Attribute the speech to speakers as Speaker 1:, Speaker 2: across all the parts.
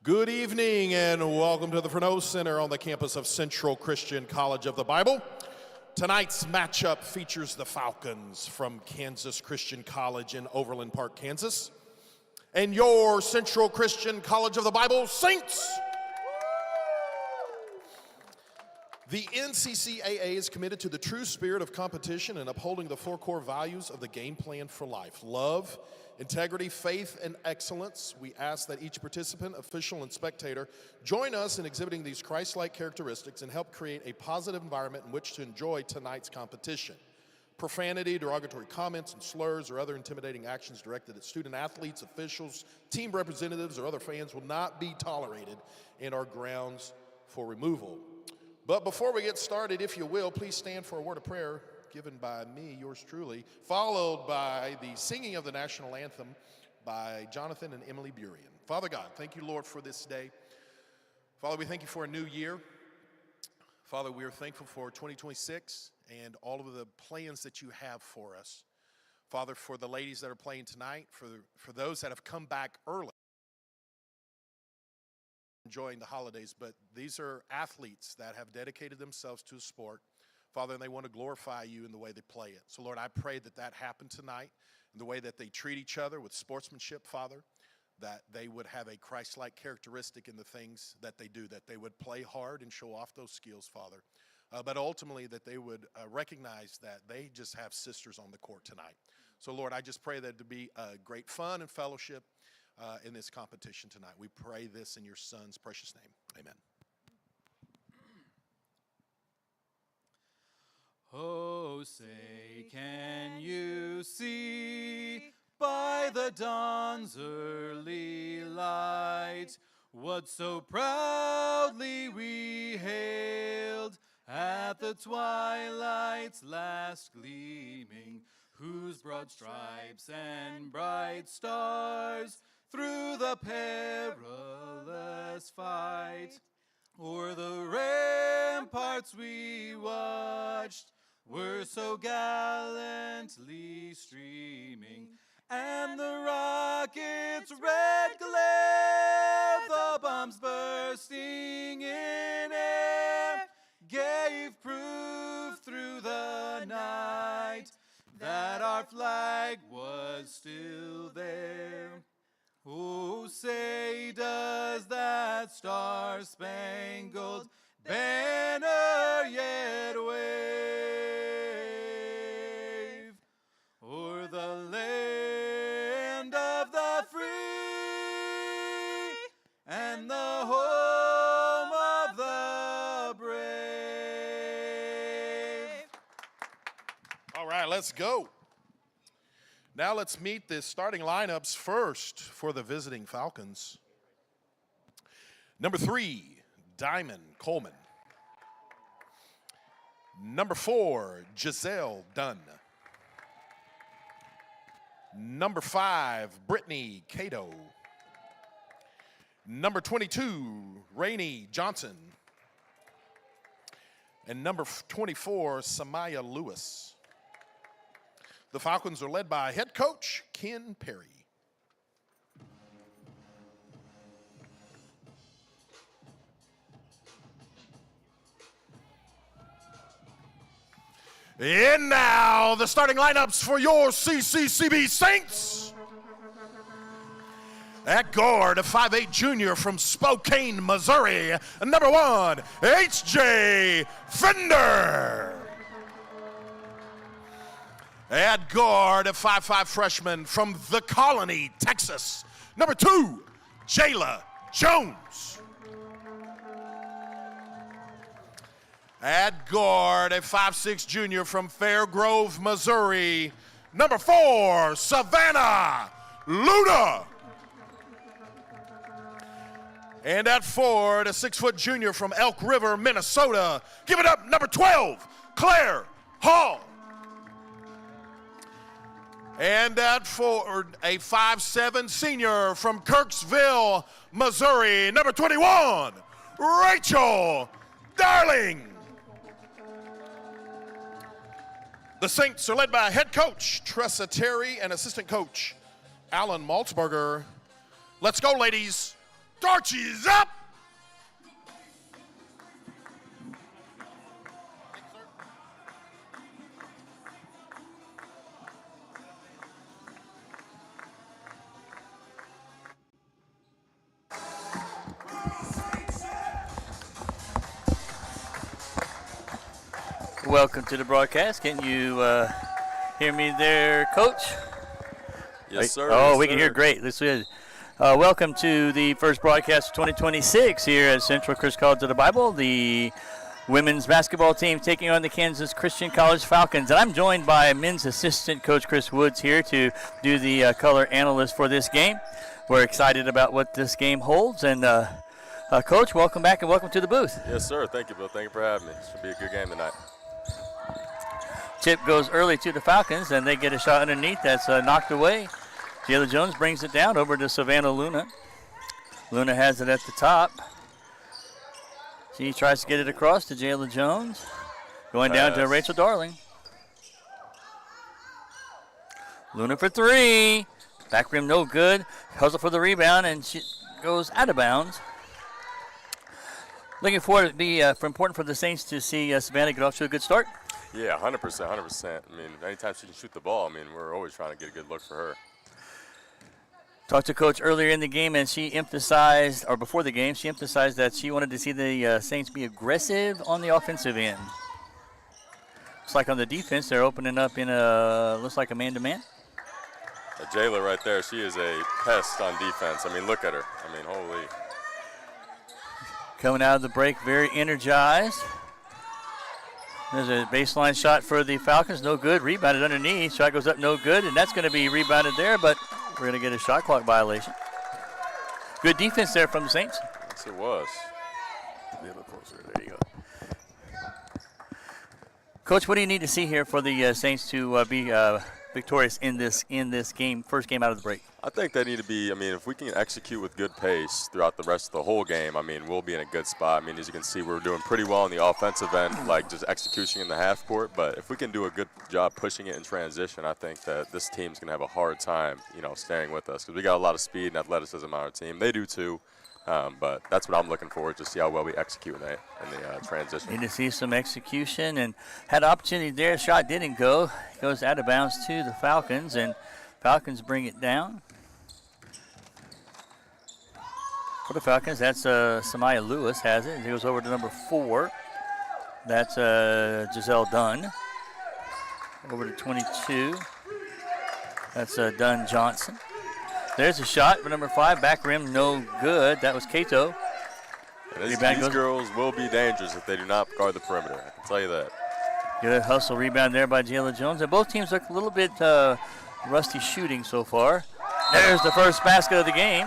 Speaker 1: Good evening and welcome to the Furneaux Center on the campus of Central Christian College of the Bible. Tonight's matchup features the Falcons from Kansas Christian College in Overland Park, Kansas, and your Central Christian College of the Bible Saints. The NCCAA is committed to the true spirit of competition and upholding the four core values of the game plan for life: love, integrity, faith, and excellence. We ask that each participant, official, and spectator join us in exhibiting these Christ-like characteristics and help create a positive environment in which to enjoy tonight's competition. Profanity, derogatory comments, and slurs or other intimidating actions directed at student athletes, officials, team representatives, or other fans will not be tolerated and are grounds for removal. But before we get started, if you will, please stand for a word of prayer given by me, yours truly, followed by the singing of the national anthem by Jonathan and Emily Burian. Father God, thank you, Lord, for this day. Father, we thank you for a new year. Father, we are thankful for 2026 and all of the plans that you have for us. Father, for the ladies that are playing tonight, for those that have come back early, enjoying the holidays, but these are athletes that have dedicated themselves to a sport, Father, and they want to glorify you in the way they play it. So, Lord, I pray that that happen tonight in the way that they treat each other with sportsmanship, Father, that they would have a Christ-like characteristic in the things that they do, that they would play hard and show off those skills, Father, but ultimately that they would recognize that they just have sisters on the court tonight. So, Lord, I just pray that it would be great fun and fellowship in this competition tonight. We pray this in your Son's precious name. Amen.
Speaker 2: Oh, say, can you see by the dawn's early light what so proudly we hailed at the twilight's last gleaming, whose broad stripes and bright stars through the perilous fight o'er the ramparts we watched were so gallantly streaming, and the rocket's red glare, the bombs bursting in air, gave proof through the night that our flag was still there. Oh, say, does that star-spangled banner yet wave o'er the land of the free and the home of the brave?
Speaker 1: All right, let's go. Now let's meet the starting lineups first for the visiting Falcons. Number 3, Diamond Coleman. Number 4, Giselle Dunn. Number 5, Brittany Cato. Number 22, Rainey Johnson. And number 24, Samaya Lewis. The Falcons are led by head coach Ken Perry. And now the starting lineups for your CCCB Saints. At guard, a 5'8" junior from Spokane, Missouri, number 1, H.J. Fender. At guard, a 5'5" freshman from The Colony, Texas, number 2, Jayla Jones. At guard, a 5'6" junior from Fairgrove, Missouri, number 4, Savannah Luna. And at forward, a 6' junior from Elk River, Minnesota, give it up, number 12, Claire Hall. And at forward, a 5'7" senior from Kirksville, Missouri, number 21, Rachel Darling. The Saints are led by head coach Tressa Terry and assistant coach Alan Maltzberger. Let's go, ladies. Darchie is up.
Speaker 3: Welcome to the broadcast. Can you hear me there, Coach?
Speaker 4: Yes, sir.
Speaker 3: Oh,
Speaker 4: yes,
Speaker 3: we can
Speaker 4: sir.
Speaker 3: hear great. This is welcome to the first broadcast of 2026 here at Central Christian College of the Bible. The women's basketball team taking on the Kansas Christian College Falcons. And I'm joined by men's assistant coach Chris Woods here to do the color analyst for this game. We're excited about what this game holds. And Coach, welcome back and welcome to the booth.
Speaker 4: Yes, sir. Thank you, Bill. Thank you for having me. It should be a good game tonight.
Speaker 3: Tip goes early to the Falcons, and they get a shot underneath that's knocked away. Jayla Jones brings it down over to Savannah Luna. Luna has it at the top. She tries to get it across to Jayla Jones. Going down to Rachel Darling. Luna for three. Back rim no good. Hustle for the rebound, and she goes out of bounds. Looking forward, it'd be important for the Saints to see Savannah get off to a good start.
Speaker 4: Yeah, 100%, 100%. I mean, anytime she can shoot the ball, I mean, we're always trying to get a good look for her.
Speaker 3: Talked to Coach earlier in the game, and she emphasized, or before the game, she emphasized that she wanted to see the Saints be aggressive on the offensive end. Looks like on the defense, they're opening up in looks like a man-to-man.
Speaker 4: Jayla right there, she is a pest on defense. I mean, look at her. I mean, holy.
Speaker 3: Coming out of the break, very energized. There's a baseline shot for the Falcons, no good. Rebounded underneath, shot goes up, no good, and that's going to be rebounded there, but we're going to get a shot clock violation. Good defense there from the Saints.
Speaker 4: Yes, it was.
Speaker 3: A little closer, there you go. Coach, what do you need to see here for the Saints to be victorious in this game, first game out of the break?
Speaker 4: I think they need to be, I mean, if we can execute with good pace throughout the rest of the whole game, I mean, we'll be in a good spot. I mean, as you can see, we're doing pretty well on the offensive end, like just execution in the half court. But if we can do a good job pushing it in transition, I think that this team's going to have a hard time, staying with us. Because we got a lot of speed and athleticism on our team. They do too. But that's what I'm looking for, to see how well we execute in the transition.
Speaker 3: Need to see some execution, and had an opportunity there. Shot didn't go. Goes out of bounds to the Falcons, and Falcons bring it down. For the Falcons, that's Samaya Lewis has it. It goes over to number 4. That's Giselle Dunn. Over to 22. That's Dunn Johnson. There's a shot for number 5. Back rim, no good. That was Cato.
Speaker 4: And these girls will be dangerous if they do not guard the perimeter. I can tell you that.
Speaker 3: Good hustle rebound there by Jayla Jones. And both teams look a little bit rusty shooting so far. There's the first basket of the game.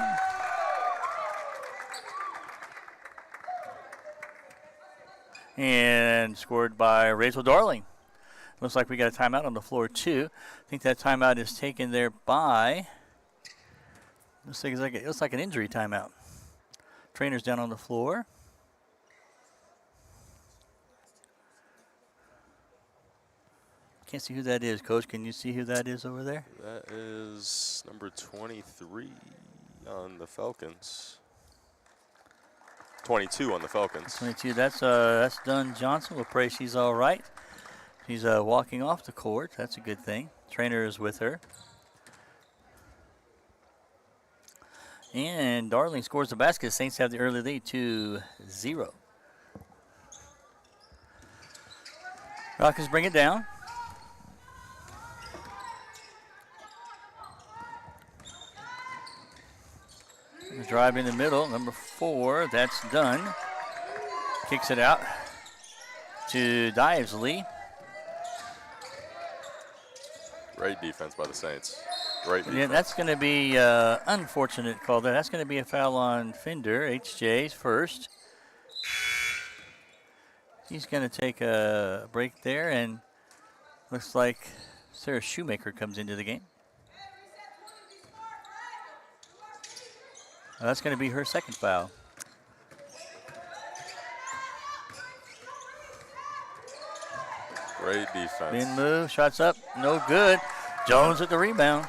Speaker 3: And scored by Rachel Darling. Looks like we got a timeout on the floor, too. I think that timeout is taken there by, looks like an injury timeout. Trainer's down on the floor. Can't see who that is, Coach. Can you see who that is over there?
Speaker 4: That is number 23 on the Falcons. 22 on the Falcons.
Speaker 3: 22. That's Dunn Johnson. We'll pray she's all right. She's walking off the court. That's a good thing. Trainer is with her. And Darling scores the basket. Saints have the early lead 2-0. Rockets bring it down. The drive in the middle, number 4, that's Dunn. Kicks it out to Divesley.
Speaker 4: Great defense by the Saints. Great defense.
Speaker 3: Yeah, that's going to be unfortunate call there. That's going to be a foul on Fender, HJ's first. He's going to take a break there, and looks like Sarah Shoemaker comes into the game. That's going to be her second foul.
Speaker 4: Great defense.
Speaker 3: Spin move, shots up, no good. Jones with the rebound.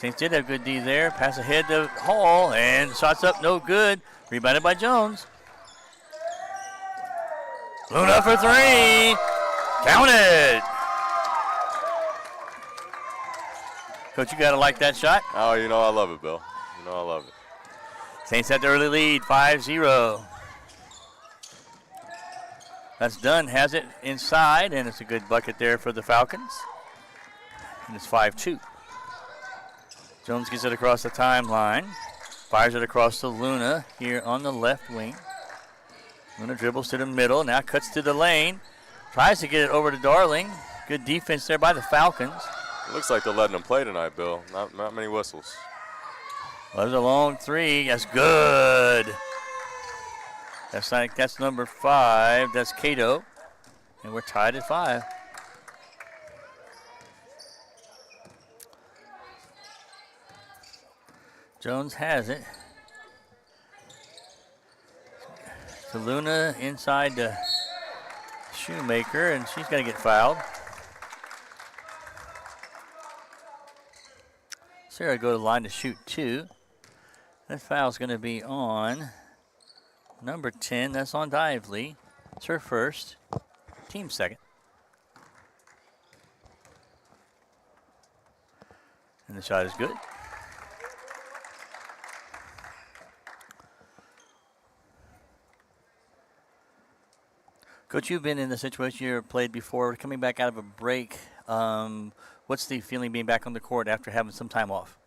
Speaker 3: Saints did have good D there. Pass ahead to Hall, and shots up, no good. Rebounded by Jones. Luna for three. Counted. Coach, you got to like that shot.
Speaker 4: Oh, you know I love it, Bill. You know I love it.
Speaker 3: Saints had the early lead, 5-0. That's Dunn, has it inside, and it's a good bucket there for the Falcons. And it's 5-2. Jones gets it across the timeline. Fires it across to Luna here on the left wing. Luna dribbles to the middle, now cuts to the lane. Tries to get it over to Darling. Good defense there by the Falcons.
Speaker 4: It looks like they're letting them play tonight, Bill. Not many whistles.
Speaker 3: Well, there's a long three. That's good. That's number 5. That's Cato. And we're tied at 5. Jones has it. To Luna inside to Shoemaker, and she's going to get fouled. Sarah go to the line to shoot 2. That foul's going to be on number 10. That's on Dively. It's her first. Team second. And the shot is good. Coach, you've been in the situation you've played before, coming back out of a break. What's the feeling being back on the court after having some time off?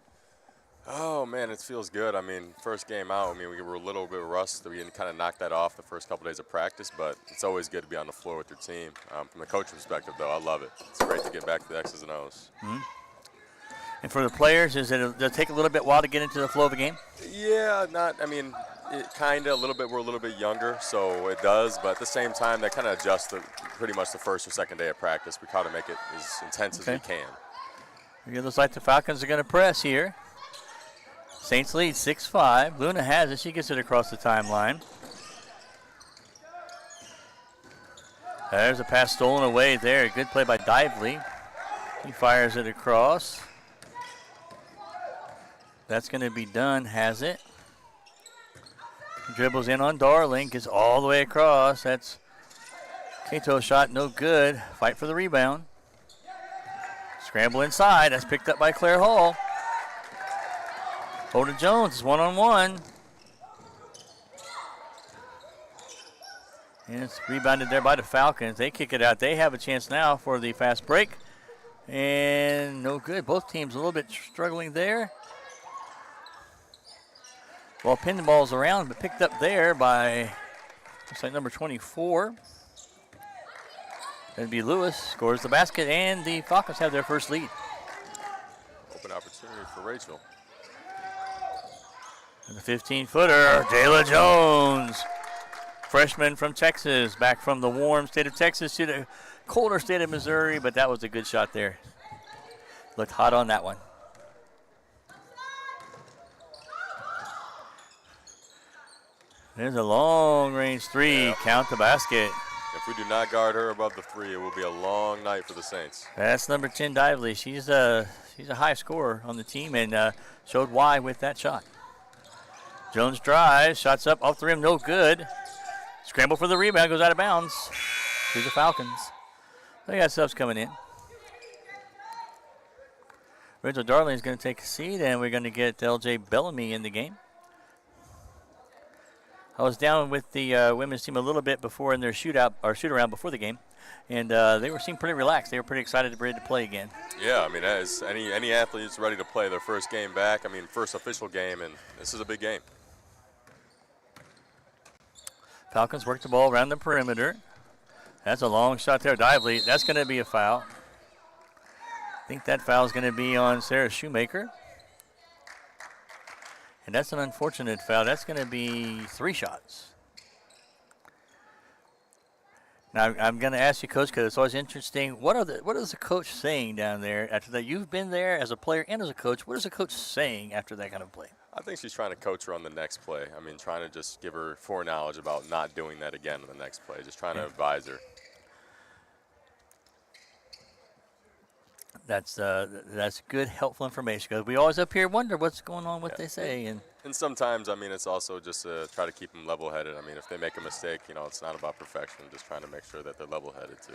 Speaker 4: Oh, man, it feels good. I mean, first game out, we were a little bit rusty. We kind of knocked that off the first couple days of practice, but it's always good to be on the floor with your team. From the coach perspective, though, I love it. It's great to get back to the X's and O's.
Speaker 3: Mm-hmm. And for the players, does it take a little bit while to get into the flow of the game?
Speaker 4: Yeah, kind of a little bit. We're a little bit younger, so it does. But at the same time, that kind of adjusts pretty much the first or second day of practice. We try to make it as intense as we can.
Speaker 3: It looks like the Falcons are going to press here. Saints lead 6-5. Luna has it. She gets it across the timeline. There's a pass stolen away there. Good play by Dively. He fires it across. That's going to be done, has it. Dribbles in on Darling, gets all the way across. That's Cato's shot, no good. Fight for the rebound. Scramble inside, that's picked up by Claire Hall. Hold to Jones, it's one-on-one. And it's rebounded there by the Falcons. They kick it out. They have a chance now for the fast break. And no good. Both teams a little bit struggling there. Well, pinned the balls around, but picked up there by, looks like number 24. That'd be Lewis, scores the basket, and the Falcons have their first lead.
Speaker 4: Open opportunity for Rachel.
Speaker 3: And the 15-footer, Jayla Jones. Freshman from Texas, back from the warm state of Texas to the colder state of Missouri, but that was a good shot there. Looked hot on that one. There's a long-range three. Yep. Count the basket.
Speaker 4: If we do not guard her above the 3, it will be a long night for the Saints.
Speaker 3: That's number 10, Dively. She's a high scorer on the team and showed why with that shot. Jones drives, shots up off the rim, no good. Scramble for the rebound, goes out of bounds to the Falcons. They got subs coming in. Rachel Darling is going to take a seat, and we're going to get L.J. Bellamy in the game. I was down with the women's team a little bit before in their shoot-around before the game, and they seemed pretty relaxed. They were pretty excited to be ready to play again.
Speaker 4: Yeah, as any athlete is ready to play their first game back, first official game, and this is a big game.
Speaker 3: Falcons work the ball around the perimeter. That's a long shot there, Dively. That's going to be a foul. I think that foul is going to be on Sarah Shoemaker. And that's an unfortunate foul. That's going to be 3 shots. Now, I'm going to ask you, Coach, because it's always interesting. What is the coach saying down there after that? You've been there as a player and as a coach. What is the coach saying after that kind of play?
Speaker 4: I think she's trying to coach her on the next play. Trying to just give her foreknowledge about not doing that again on the next play. Just trying to advise her.
Speaker 3: That's good, helpful information because we always up here wonder what's going on, what they say, and
Speaker 4: sometimes, I mean, it's also just to try to keep them level-headed. I mean, if they make a mistake, you know, it's not about perfection. Just trying to make sure that they're level-headed too.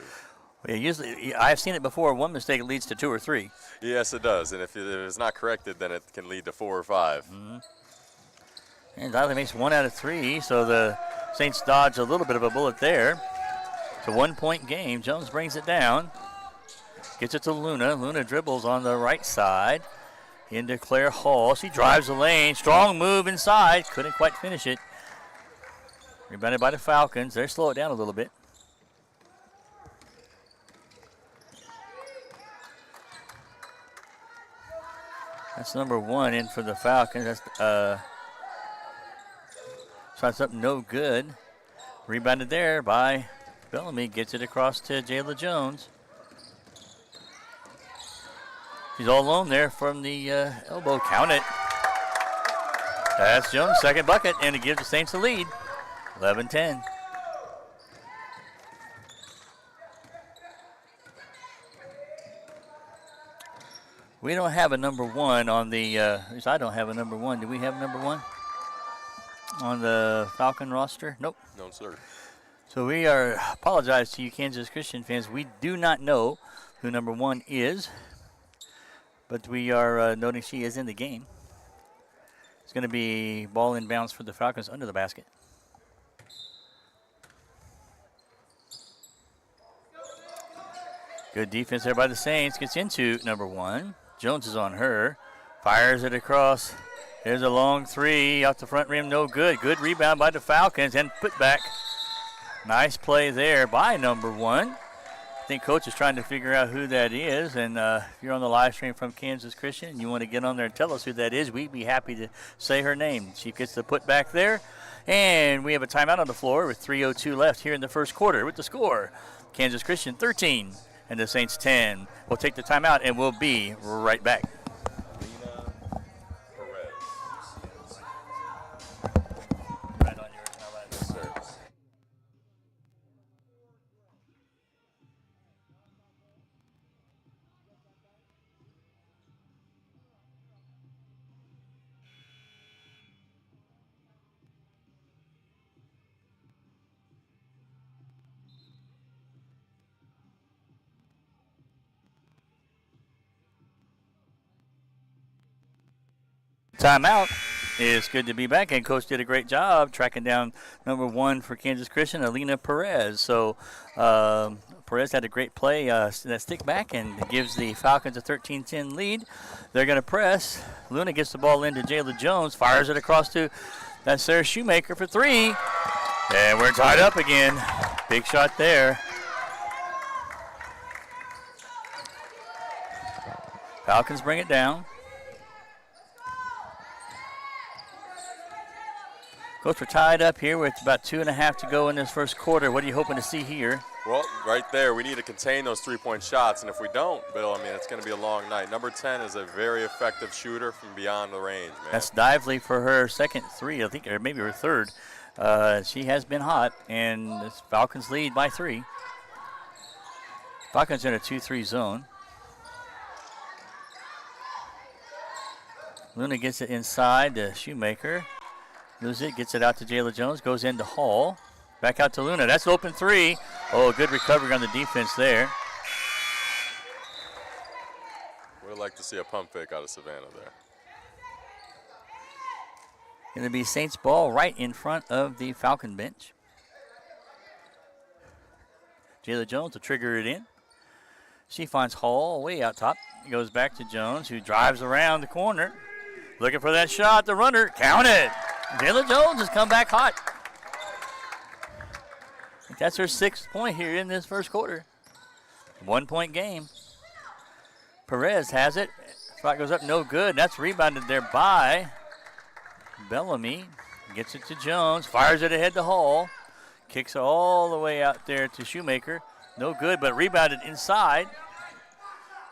Speaker 3: yeah, usually I've seen it before. One mistake leads to 2 or 3.
Speaker 4: Yes, it does. And if it's not corrected, then it can lead to 4 or 5.
Speaker 3: And Riley makes 1 out of 3, so the Saints dodge a little bit of a bullet there. It's a 1-point game. Jones brings it down. Gets it to Luna. Luna dribbles on the right side into Claire Hall. She drives the lane. Strong move inside. Couldn't quite finish it. Rebounded by the Falcons. They slow it down a little bit. That's number 1 in for the Falcons. That's shots up no good. Rebounded there by Bellamy. Gets it across to Jayla Jones. She's all alone there from the elbow. Count it. That's Jones' second bucket, and it gives the Saints the lead. 11-10. We don't have a number 1 on the, at least I don't have a number 1. Do we have number 1 on the Falcon roster? Nope.
Speaker 4: No, sir.
Speaker 3: So we apologize to you Kansas Christian fans. We do not know who number 1 is, but we are noting she is in the game. It's going to be ball inbounds for the Falcons under the basket. Good defense there by the Saints. Gets into number 1. Jones is on her. Fires it across. There's a long 3 off the front rim. No good. Good rebound by the Falcons and put back. Nice play there by number 1. I think Coach is trying to figure out who that is. And if you're on the live stream from Kansas Christian and you want to get on there and tell us who that is, we'd be happy to say her name. She gets the put back there. And we have a timeout on the floor with 3:02 left here in the first quarter with the score. Kansas Christian 13 and the Saints 10. We'll take the timeout and we'll be right back. Timeout. It's good to be back, and Coach did a great job tracking down number 1 for Kansas Christian, Alina Perez. So Perez had a great play, that stick back, and gives the Falcons a 13-10 lead. They're going to press. Luna gets the ball into Jayla Jones, fires it across to that's Sarah Shoemaker for 3. And we're tied up again. Big shot there. Falcons bring it down. Coach, we're tied up here with about 2.5 to go in this first quarter. What are you hoping to see here?
Speaker 4: Well, right there, we need to contain those three-point shots, and if we don't, Bill, I mean, it's going to be a long night. Number 10 is a very effective shooter from beyond the range, man.
Speaker 3: That's Dively for her second 3, I think, or maybe her third. She has been hot, and the Falcons lead by 3. Falcons in a 2-3 zone. Luna gets it inside to Shoemaker. Loses it, gets it out to Jayla Jones, goes into Hall. Back out to Luna. That's open 3. Oh, good recovery on the defense there.
Speaker 4: Would like to see a pump fake out of Savannah there.
Speaker 3: Going to be Saints ball right in front of the Falcon bench. Jayla Jones will trigger it in. She finds Hall way out top. It goes back to Jones, who drives around the corner. Looking for that shot. The runner. Count it. Jayla Jones has come back hot. I think that's her 6th point here in this first quarter. 1-point game. Perez has it. Shot goes up, no good. That's rebounded there by Bellamy. Gets it to Jones. Fires it ahead to Hall. Kicks it all the way out there to Shoemaker. No good, but rebounded inside.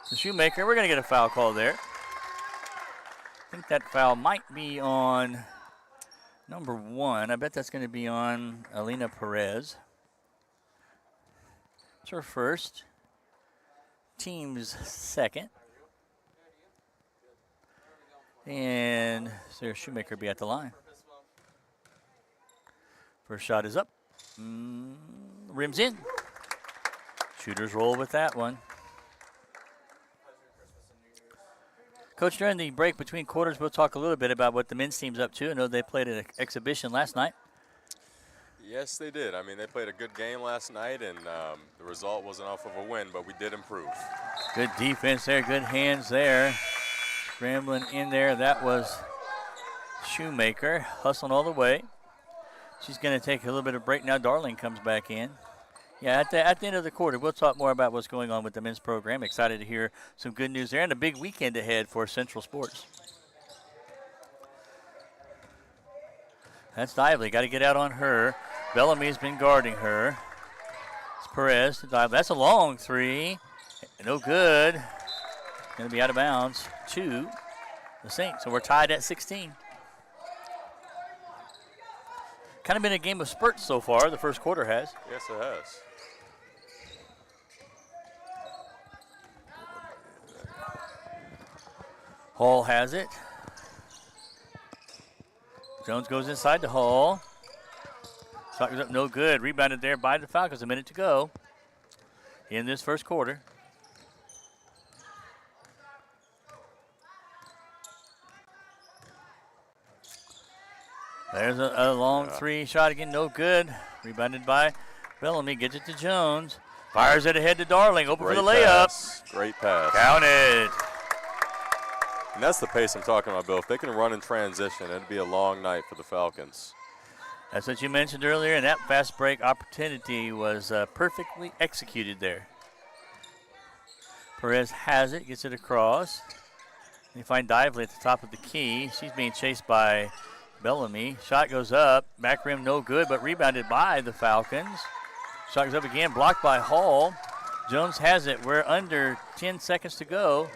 Speaker 3: To Shoemaker. We're going to get a foul call there. I think that foul might be on number 1. I bet that's going to be on Alina Perez. It's her first. team's second. And Sarah Shoemaker will be at the line. First shot is up. Rims in. Shooters roll with that one. Coach, during the break between quarters, we'll talk a little bit about what the men's team's up to. I know they played an exhibition last night.
Speaker 4: Yes, they did. I mean, they played a good game last night, and the result wasn't off of a win, but we did improve.
Speaker 3: Good defense there, good hands there. Scrambling in there, that was Shoemaker, hustling all the way. She's going to take a little bit of break now. Darling comes back in. Yeah, at the end of the quarter, we'll talk more about what's going on with the men's program. Excited to hear some good news there and a big weekend ahead for Central Sports. That's Dively. Got to get out on her. Bellamy's been guarding her. It's Perez to Dively. That's a long three. No good. Going to be out of bounds to the Saints. So we're tied at 16. Kind of been a game of spurts so far. The first quarter has.
Speaker 4: Yes, it has.
Speaker 3: Hall has it. Jones goes inside to Hall. Shot goes up, no good. Rebounded there by the Falcons. A minute to go in this first quarter. There's a long three shot again, no good. Rebounded by Bellamy, gets it to Jones. Fires it ahead to Darling, open for the layup.
Speaker 4: Pass. Great pass.
Speaker 3: Counted.
Speaker 4: And that's the pace I'm talking about, Bill. If they can run in transition, it'd be a long night for the Falcons.
Speaker 3: That's what you mentioned earlier, and that fast break opportunity was perfectly executed there. Perez has it, gets it across. You find Dively at the top of the key. She's being chased by Bellamy. Shot goes up, back rim no good, but rebounded by the Falcons. Shot goes up again, blocked by Hall. Jones has it. We're under 10 seconds to go.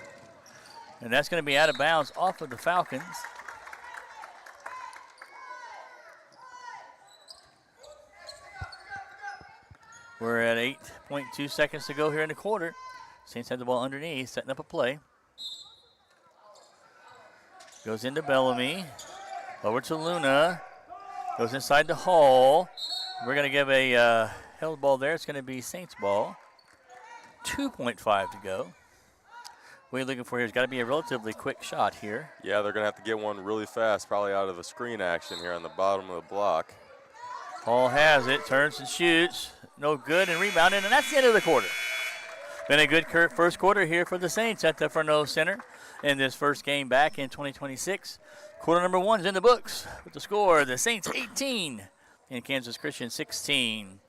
Speaker 3: And that's going to be out of bounds off of the Falcons. We're at 8.2 seconds to go here in the quarter. Saints have the ball underneath, setting up a play. Goes into Bellamy. Over to Luna. Goes inside to Hall. We're going to give a held ball there. It's going to be Saints ball. 2.5 to go. What you're looking for here has got to be a relatively quick shot here.
Speaker 4: Yeah, they're going to have to get one really fast, probably out of the screen action here on the bottom of the block.
Speaker 3: Hall has it, turns and shoots. No good, and rebounded, and that's the end of the quarter. Been a good first quarter here for the Saints at the Furneaux Center in this first game back in 2026. Quarter number one is in the books with the score, the Saints 18 and Kansas Christian 16.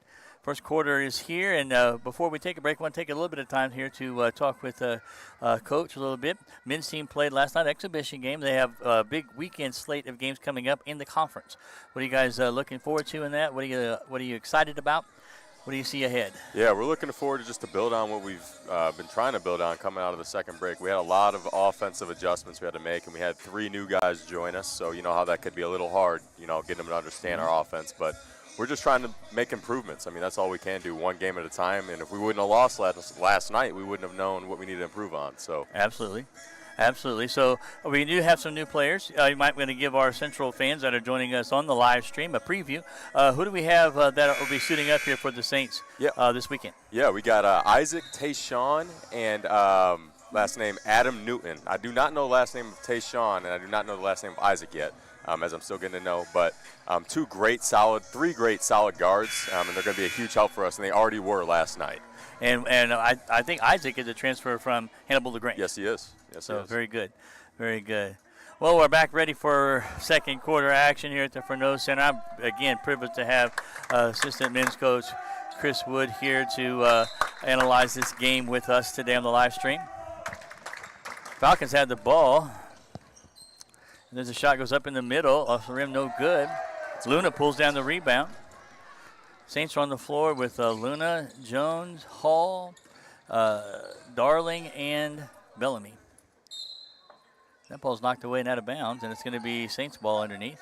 Speaker 3: First quarter is here, and before we take a break, I want to take a little bit of time here to talk with Coach a little bit. Men's team played last night, exhibition game. They have a big weekend slate of games coming up in the conference. What are you guys looking forward to in that? What are you excited about? What do you see ahead?
Speaker 4: Yeah, we're looking forward to just to build on what we've been trying to build on coming out of the second break. We had a lot of offensive adjustments we had to make, and we had 3 new guys join us, so you know how that could be a little hard, getting them to understand our offense. But we're just trying to make improvements. I mean, that's all we can do, one game at a time. And if we wouldn't have lost last night, we wouldn't have known what we needed to improve on. So
Speaker 3: Absolutely. So we do have some new players. You might want to give our Central fans that are joining us on the live stream a preview. Who do we have that will be suiting up here for the Saints this weekend?
Speaker 4: Yeah, we got Isaac Tayshawn and last name Adam Newton. I do not know the last name of Tayshawn, and I do not know the last name of Isaac yet. As I'm still getting to know, but 3 great solid guards, and they're going to be a huge help for us, and they already were last night.
Speaker 3: And I think Isaac is a transfer from Hannibal LaGrange.
Speaker 4: Yes, he is. Yes,
Speaker 3: so
Speaker 4: he is.
Speaker 3: Very good, very good. Well, we're back ready for second quarter action here at the Furneaux Center. I'm again privileged to have assistant men's coach Chris Wood here to analyze this game with us today on the live stream. Falcons had the ball. And there's a shot goes up in the middle, off the rim, no good. Luna pulls down the rebound. Saints are on the floor with Luna, Jones, Hall, Darling, and Bellamy. That ball's knocked away and out of bounds, and it's going to be Saints ball underneath.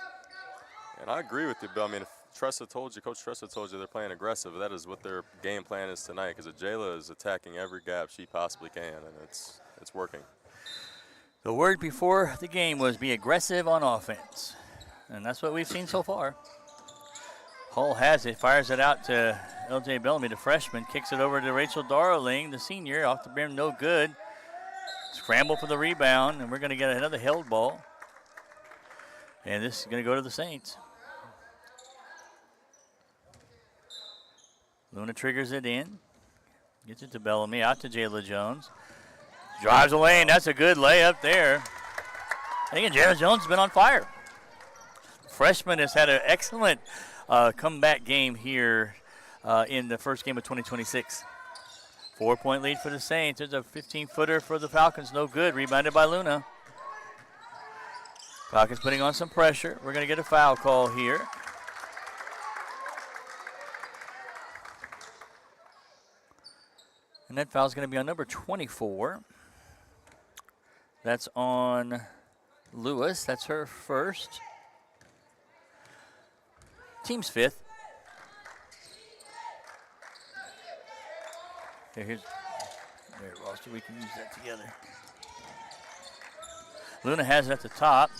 Speaker 4: And I agree with you, Bill. I mean, Tressa told you, Coach Tressa told you they're playing aggressive. That is what their game plan is tonight, because Jayla is attacking every gap she possibly can, and it's working.
Speaker 3: The word before the game was be aggressive on offense, and that's what we've seen so far. Hull has it, fires it out to L.J. Bellamy, the freshman, kicks it over to Rachel Darling, the senior, off the brim, no good. Scramble for the rebound, and we're going to get another held ball. And this is going to go to the Saints. Luna triggers it in, gets it to Bellamy, out to Jayla Jones. Drives the lane, that's a good layup there. Again, Jayla Jones has been on fire. Freshman has had an excellent comeback game here in the first game of 2026. 4-point lead for the Saints. There's a 15-footer for the Falcons, no good. Rebounded by Luna. Falcons putting on some pressure. We're going to get a foul call here. And that foul is going to be on number 24. That's on Lewis. That's her first. Team's fifth. There, Roster, we can use that together. Luna has it at the top.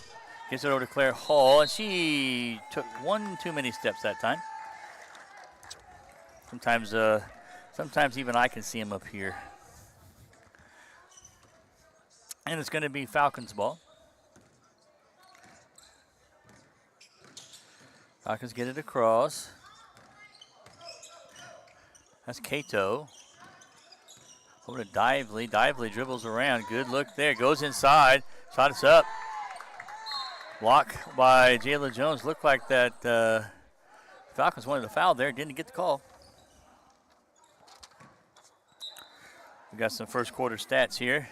Speaker 3: Gets it over to Claire Hall, and she took one too many steps that time. Sometimes even I can see him up here. And it's going to be Falcons ball. Falcons get it across. That's Cato. Over to Dively. Dively dribbles around. Good look there. Goes inside. Shot is up. Block by Jayla Jones. Looked like that Falcons wanted a foul there. Didn't get the call. We got some first quarter stats here.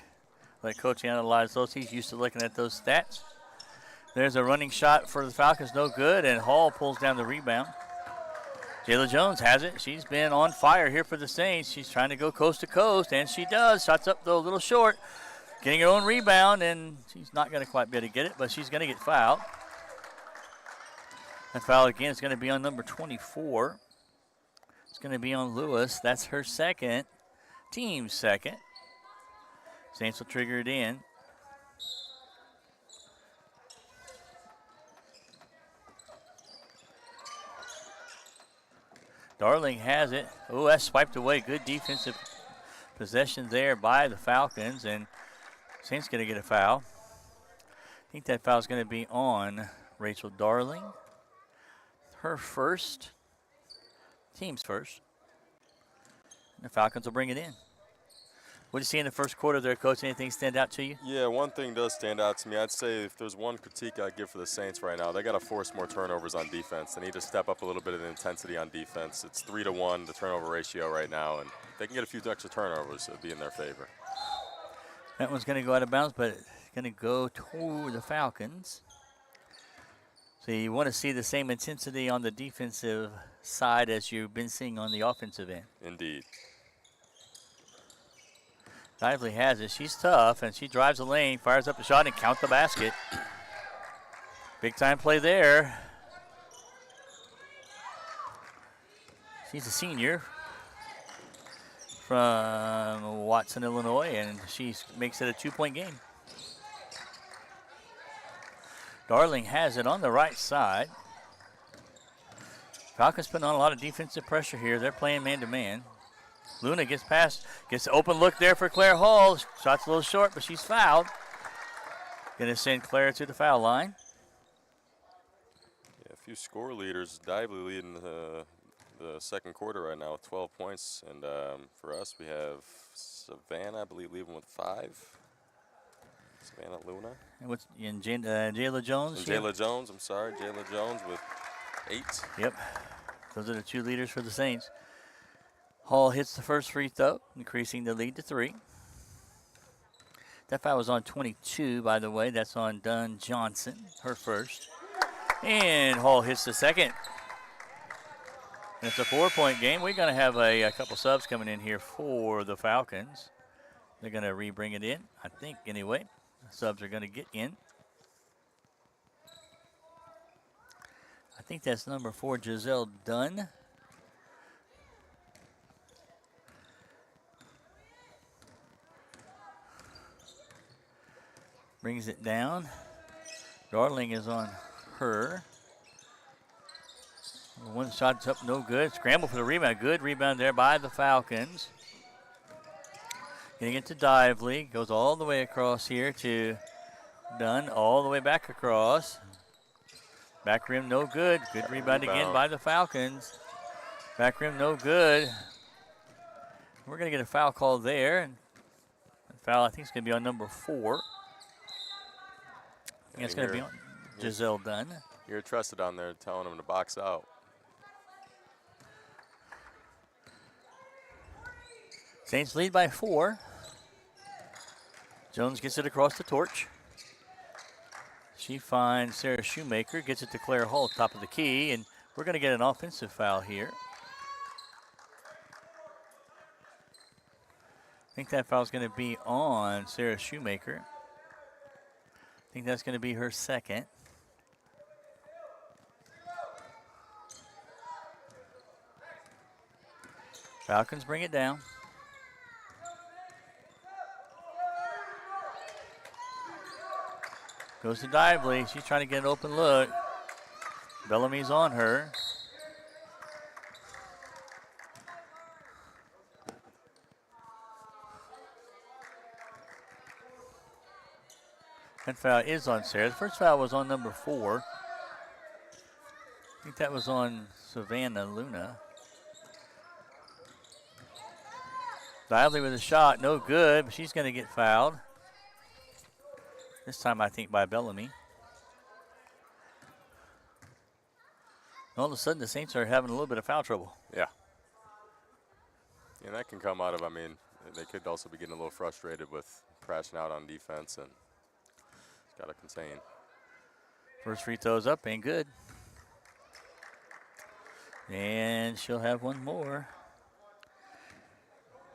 Speaker 3: Let Coach analyze those. He's used to looking at those stats. There's a running shot for the Falcons, no good, and Hall pulls down the rebound. Jayla Jones has it. She's been on fire here for the Saints. She's trying to go coast to coast, and she does. Shots up, though, a little short. Getting her own rebound, and she's not going to quite be able to get it, but she's going to get fouled. That foul, again, is going to be on number 24. It's going to be on Lewis. That's her second. Team's second. Saints will trigger it in. Darling has it. Oh, that's swiped away. Good defensive possession there by the Falcons, and Saints going to get a foul. I think that foul is going to be on Rachel Darling. Her first. Team's first. And the Falcons will bring it in. What did you see in the first quarter there, Coach? Anything stand out to you?
Speaker 4: Yeah, one thing does stand out to me. I'd say if there's one critique I'd give for the Saints right now, they got to force more turnovers on defense. They need to step up a little bit of the intensity on defense. It's 3-to-1, the turnover ratio right now, and if they can get a few extra turnovers, it'll be in their favor.
Speaker 3: That one's going to go out of bounds, but it's going to go toward the Falcons. So you want to see the same intensity on the defensive side as you've been seeing on the offensive end.
Speaker 4: Indeed.
Speaker 3: Lively has it. She's tough, and she drives the lane, fires up the shot, and counts the basket. Big time play there. She's a senior from Watson, Illinois, and she makes it a 2-point game. Darling has it on the right side. Falcons putting on a lot of defensive pressure here. They're playing man-to-man. Luna gets past, gets an open look there for Claire Hall. Shot's a little short, but she's fouled. Going to send Claire to the foul line.
Speaker 4: Yeah, a few score leaders. Dively leading the second quarter right now with 12 points. And for us, we have Savannah, I believe, leaving with 5. Savannah Luna.
Speaker 3: And what's in Jayla Jones?
Speaker 4: And Jayla Jones, I'm sorry. Jayla Jones with 8.
Speaker 3: Yep. Those are the 2 leaders for the Saints. Hall hits the first free throw, increasing the lead to 3. That foul was on 22, by the way. That's on Dunn Johnson, her first. And Hall hits the second. And it's a 4-point game. We're going to have a couple subs coming in here for the Falcons. They're going to re-bring it in, I think, anyway. The subs are going to get in. I think that's number 4, Giselle Dunn. Brings it down. Darling is on her. One shot's up, no good. Scramble for the rebound. Good rebound there by the Falcons. Getting it to Dively. Goes all the way across here to Dunn. All the way back across. Back rim, no good. Good rebound again by the Falcons. Back rim, no good. We're going to get a foul call there. And foul, I think, is going to be on number 4. I think it's going to be on Giselle Dunn.
Speaker 4: You're trusted on there telling him to box out.
Speaker 3: Saints lead by 4. Jones gets it across the torch. She finds Sarah Shoemaker, gets it to Claire Hall, top of the key, and we're going to get an offensive foul here. I think that foul's going to be on Sarah Shoemaker. I think that's going to be her second. Falcons bring it down. Goes to Dively. She's trying to get an open look. Bellamy's on her. That foul is on Sarah. The first foul was on number 4. I think that was on Savannah Luna. Dively with a shot, no good, but she's going to get fouled. This time, I think, by Bellamy. All of a sudden, the Saints are having a little bit of foul trouble.
Speaker 4: Yeah. And that can come out of, I mean, they could also be getting a little frustrated with crashing out on defense, and it's got to contain.
Speaker 3: First free throw's up, ain't good. And she'll have one more.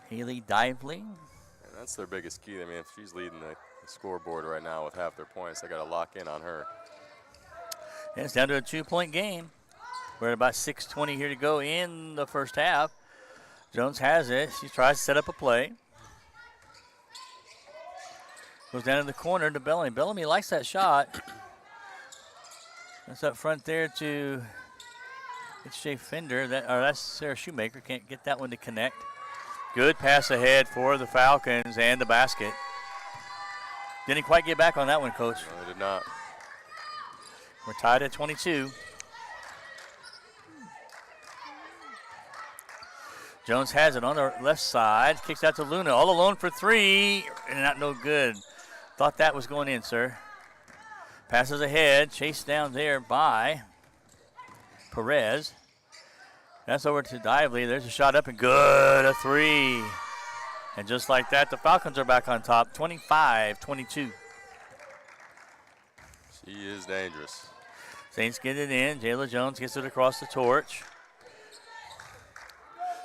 Speaker 3: Haley Dively.
Speaker 4: And that's their biggest key. I mean, if she's leading the scoreboard right now with half their points, they got to lock in on her.
Speaker 3: And it's down to a 2-point game. We're at about 6:20 here to go in the first half. Jones has it. She tries to set up a play. Goes down in the corner to Bellamy. Bellamy likes that shot. That's up front there to it's Jay Fender. That's Sarah Shoemaker. Can't get that one to connect. Good pass ahead for the Falcons and the basket. Didn't quite get back on that one, Coach.
Speaker 4: No, they did not.
Speaker 3: We're tied at 22. Jones has it on the left side. Kicks out to Luna. All alone for 3. And not no good. Thought that was going in, sir. Passes ahead. Chased down there by Perez. That's over to Dively. There's a shot up and good. A 3. And just like that, the Falcons are back on top. 25-22.
Speaker 4: She is dangerous.
Speaker 3: Saints get it in. Jayla Jones gets it across the torch.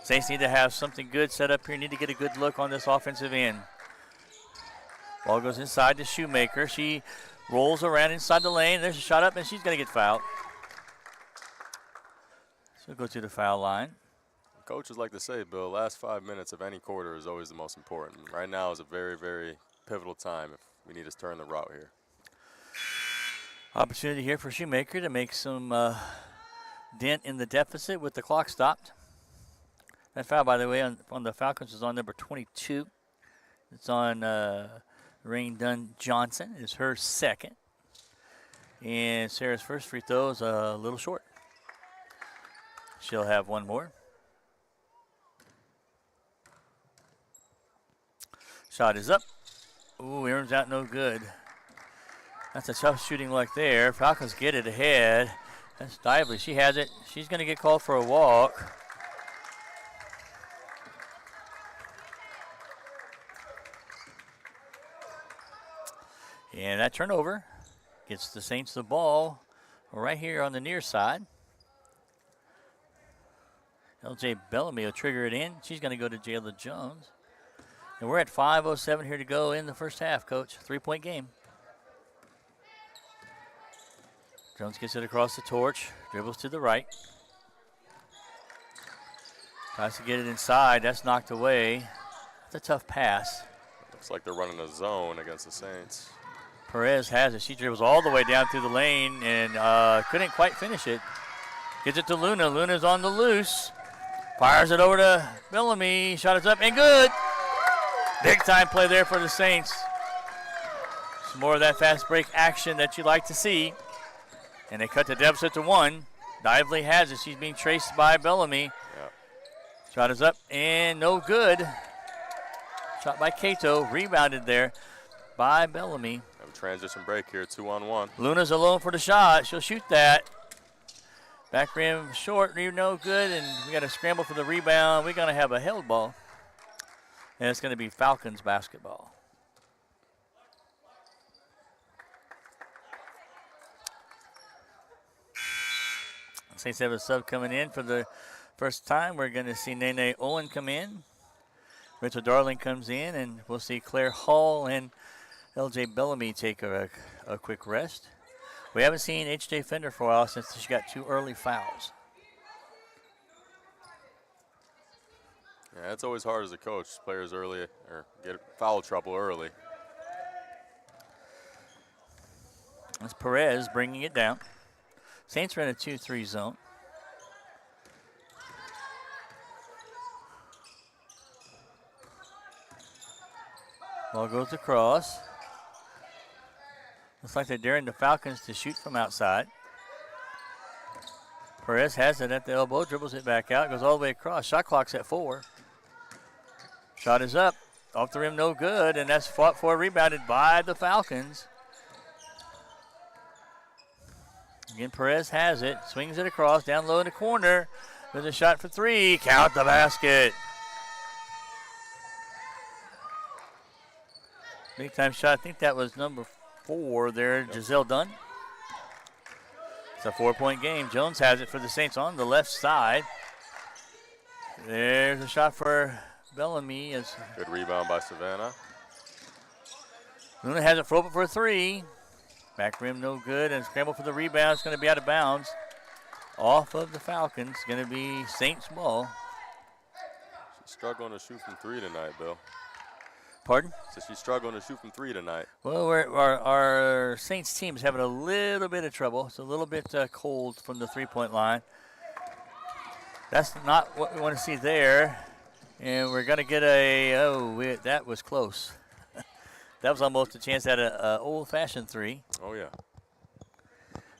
Speaker 3: Saints need to have something good set up here. Need to get a good look on this offensive end. Ball goes inside to Shoemaker. She rolls around inside the lane. There's a shot up, and she's going to get fouled. She'll go to the foul line.
Speaker 4: Coaches like to say, Bill, last 5 minutes of any quarter is always the most important. Right now is a very, very pivotal time if we need to turn the route here.
Speaker 3: Opportunity here for Shoemaker to make some dent in the deficit with the clock stopped. That foul, by the way, on the Falcons is on number 22. It's on Rain Dunn Johnson. It's her second. And Sarah's first free throw is a little short. She'll have one more. Shot is up. Ooh, Aaron's out no good. That's a tough shooting luck there. Falcons get it ahead. That's Dively. She has it. She's going to get called for a walk. And that turnover gets the Saints the ball right here on the near side. LJ Bellamy will trigger it in. She's going to go to Jayla Jones. And we're at 5:07 here to go in the first half, Coach. 3-point game. Jones gets it across the torch, dribbles to the right. Tries to get it inside. That's knocked away. That's a tough pass.
Speaker 4: Looks like they're running a zone against the Saints.
Speaker 3: Perez has it. She dribbles all the way down through the lane and couldn't quite finish it. Gets it to Luna. Luna's on the loose. Fires it over to Bellamy. Shot is up and good. Big time play there for the Saints. Some more of that fast break action that you like to see. And they cut the deficit to 1. Dively has it. She's being traced by Bellamy.
Speaker 4: Yep.
Speaker 3: Shot is up and no good. Shot by Cato. Rebounded there by Bellamy.
Speaker 4: Have a transition break here, 2-on-1.
Speaker 3: Luna's alone for the shot. She'll shoot that. Back rim short, no good, and we got to scramble for the rebound. We're going to have a held ball. And it's going to be Falcons basketball. Saints have a sub coming in for the first time. We're going to see Nene Owen come in. Rachel Darling comes in, and we'll see Claire Hall and LJ Bellamy take a quick rest. We haven't seen H.J. Fender for a while since she got 2 early fouls.
Speaker 4: Yeah, it's always hard as a coach. Players early or get foul trouble early.
Speaker 3: That's Perez bringing it down. Saints are in a 2-3 zone. Ball goes across. Looks like they're daring the Falcons to shoot from outside. Perez has it at the elbow, dribbles it back out, goes all the way across. Shot clock's at 4. Shot is up, off the rim, no good, and that's fought for, rebounded by the Falcons. Again, Perez has it, swings it across, down low in the corner. There's a shot for 3, count the basket. Big time shot, I think that was number 4 there, Giselle Dunn. It's a 4-point game. Jones has it for the Saints on the left side. There's a shot for Bellamy.
Speaker 4: Good rebound by Savannah.
Speaker 3: Luna has it for open for 3. Back rim no good, and scramble for the rebound. It's going to be out of bounds. Off of the Falcons. Going to be Saints ball.
Speaker 4: She's struggling to shoot from 3 tonight, Bill.
Speaker 3: Pardon?
Speaker 4: So she's struggling to shoot from 3 tonight.
Speaker 3: Well, our Saints team is having a little bit of trouble. It's a little bit cold from the 3-point line. That's not what we want to see there. And we're going to get that was close. That was almost a chance at an old-fashioned 3.
Speaker 4: Oh, yeah.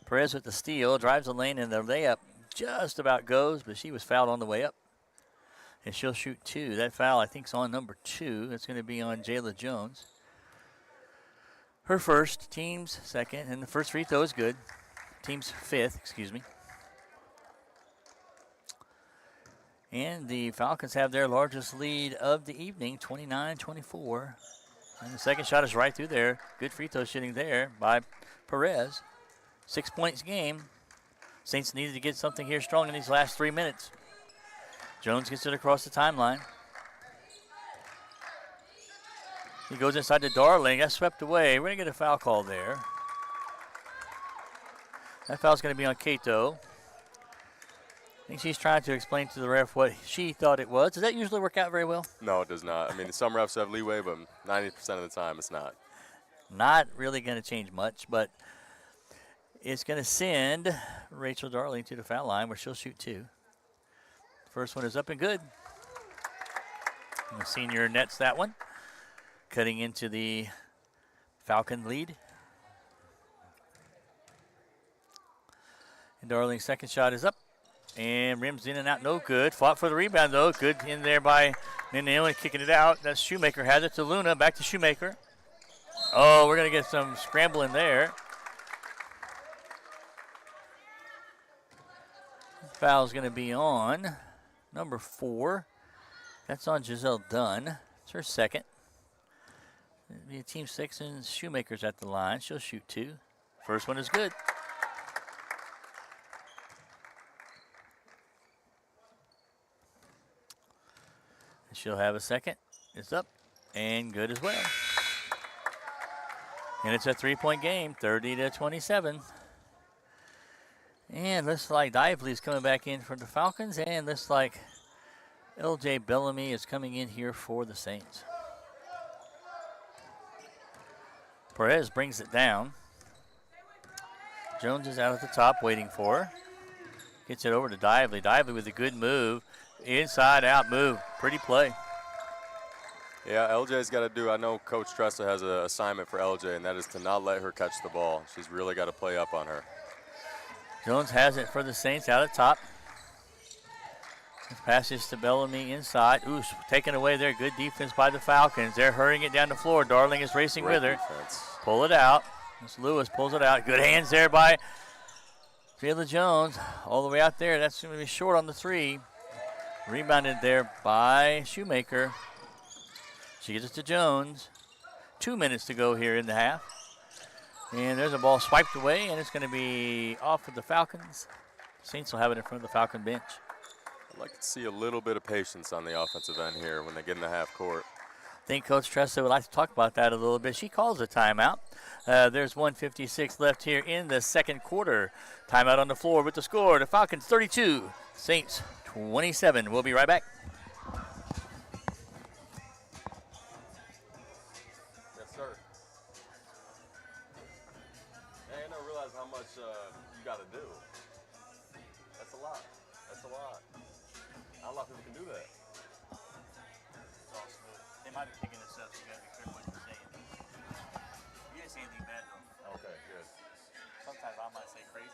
Speaker 3: Perez with the steal, drives the lane, and the layup just about goes, but she was fouled on the way up. And she'll shoot 2. That foul, I think, is on number 2. It's going to be on Jayla Jones. Her first, team's second, and the first free throw is good. Team's 5th, excuse me. And the Falcons have their largest lead of the evening, 29-24. And the second shot is right through there. Good free throw shooting there by Perez. 6 points game. Saints needed to get something here strong in these last 3 minutes. Jones gets it across the timeline. He goes inside to Darling. That's swept away. We're going to get a foul call there. That foul's going to be on Cato. I think she's trying to explain to the ref what she thought it was. Does that usually work out very well?
Speaker 4: No, it does not. I mean, some refs have leeway, but 90% of the time it's not.
Speaker 3: Not really going to change much, but it's going to send Rachel Darling to the foul line where she'll shoot 2. First one is up and good. And the senior nets that one. Cutting into the Falcon lead. And Darling's second shot is up. And rims in and out, no good. Fought for the rebound, though. Good in there by Nene, kicking it out. That's Shoemaker, has it to Luna. Back to Shoemaker. Oh, we're going to get some scrambling there. Foul's going to be on number 4. That's on Giselle Dunn. It's her second. It'll be team 6, and Shoemaker's at the line. She'll shoot 2. First one is good. She'll have a second. It's up and good as well. And it's a 3-point game, 30-27. And looks like Dively's coming back in for the Falcons, and looks like LJ Bellamy is coming in here for the Saints. Perez brings it down. Jones is out at the top waiting for her. Gets it over to Dively. Dively with a good move. Inside out move. Pretty play.
Speaker 4: Yeah, LJ's got to do, I know Coach Tressa has an assignment for LJ, and that is to not let her catch the ball. She's really got to play up on her.
Speaker 3: Jones has it for the Saints out at top. Passes to Bellamy inside. Ooh, taken away there. Good defense by the Falcons. They're hurrying it down the floor. Darling is racing
Speaker 4: Great
Speaker 3: with her.
Speaker 4: defense.
Speaker 3: Pull it out. Miss Lewis pulls it out. Good hands there by Jayla Jones. All the way out there. That's going to be short on the three. Rebounded there by Shoemaker. She gets it to Jones. 2 minutes to go here in the half. And there's a ball swiped away, and it's going to be off of the Falcons. Saints will have it in front of the Falcon bench.
Speaker 4: I'd like to see a little bit of patience on the offensive end here when they get in the half court.
Speaker 3: I think Coach Tressa would like to talk about that a little bit. She calls a timeout. There's 1:56 left here in the second quarter. Timeout on the floor with the score. The Falcons 32, Saints 27. We'll be right back.
Speaker 4: Yes, sir. Hey, I don't realize how much you got to do. That's a lot. That's a lot. Not a lot of people can do that.
Speaker 3: They might be picking this up, so you got to be careful what you're saying. You didn't say anything bad, though.
Speaker 4: Okay, good.
Speaker 3: Sometimes I might say crazy.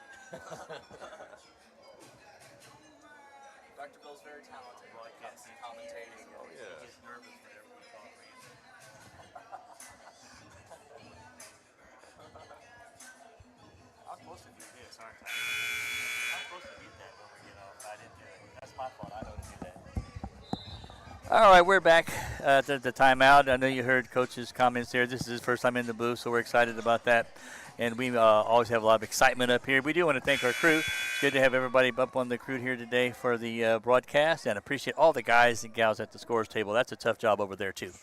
Speaker 5: Dr. Bill's very talented.
Speaker 3: Broadcasting,
Speaker 5: commentating.
Speaker 4: Oh,
Speaker 3: He
Speaker 4: yeah.
Speaker 3: gets nervous whenever we talk, man. I'm supposed to do this, aren't I? I'm supposed to get that when we get off. I didn't do it. That's my fault. I know to do that. All right, we're back at the timeout. I know you heard Coach's comments there. This is his first time in the booth, so we're excited about that. And we always have a lot of excitement up here. We do want to thank our crew. It's good to have everybody up on the crew here today for the broadcast, and appreciate all the guys and gals at the scores table. That's a tough job over there, too.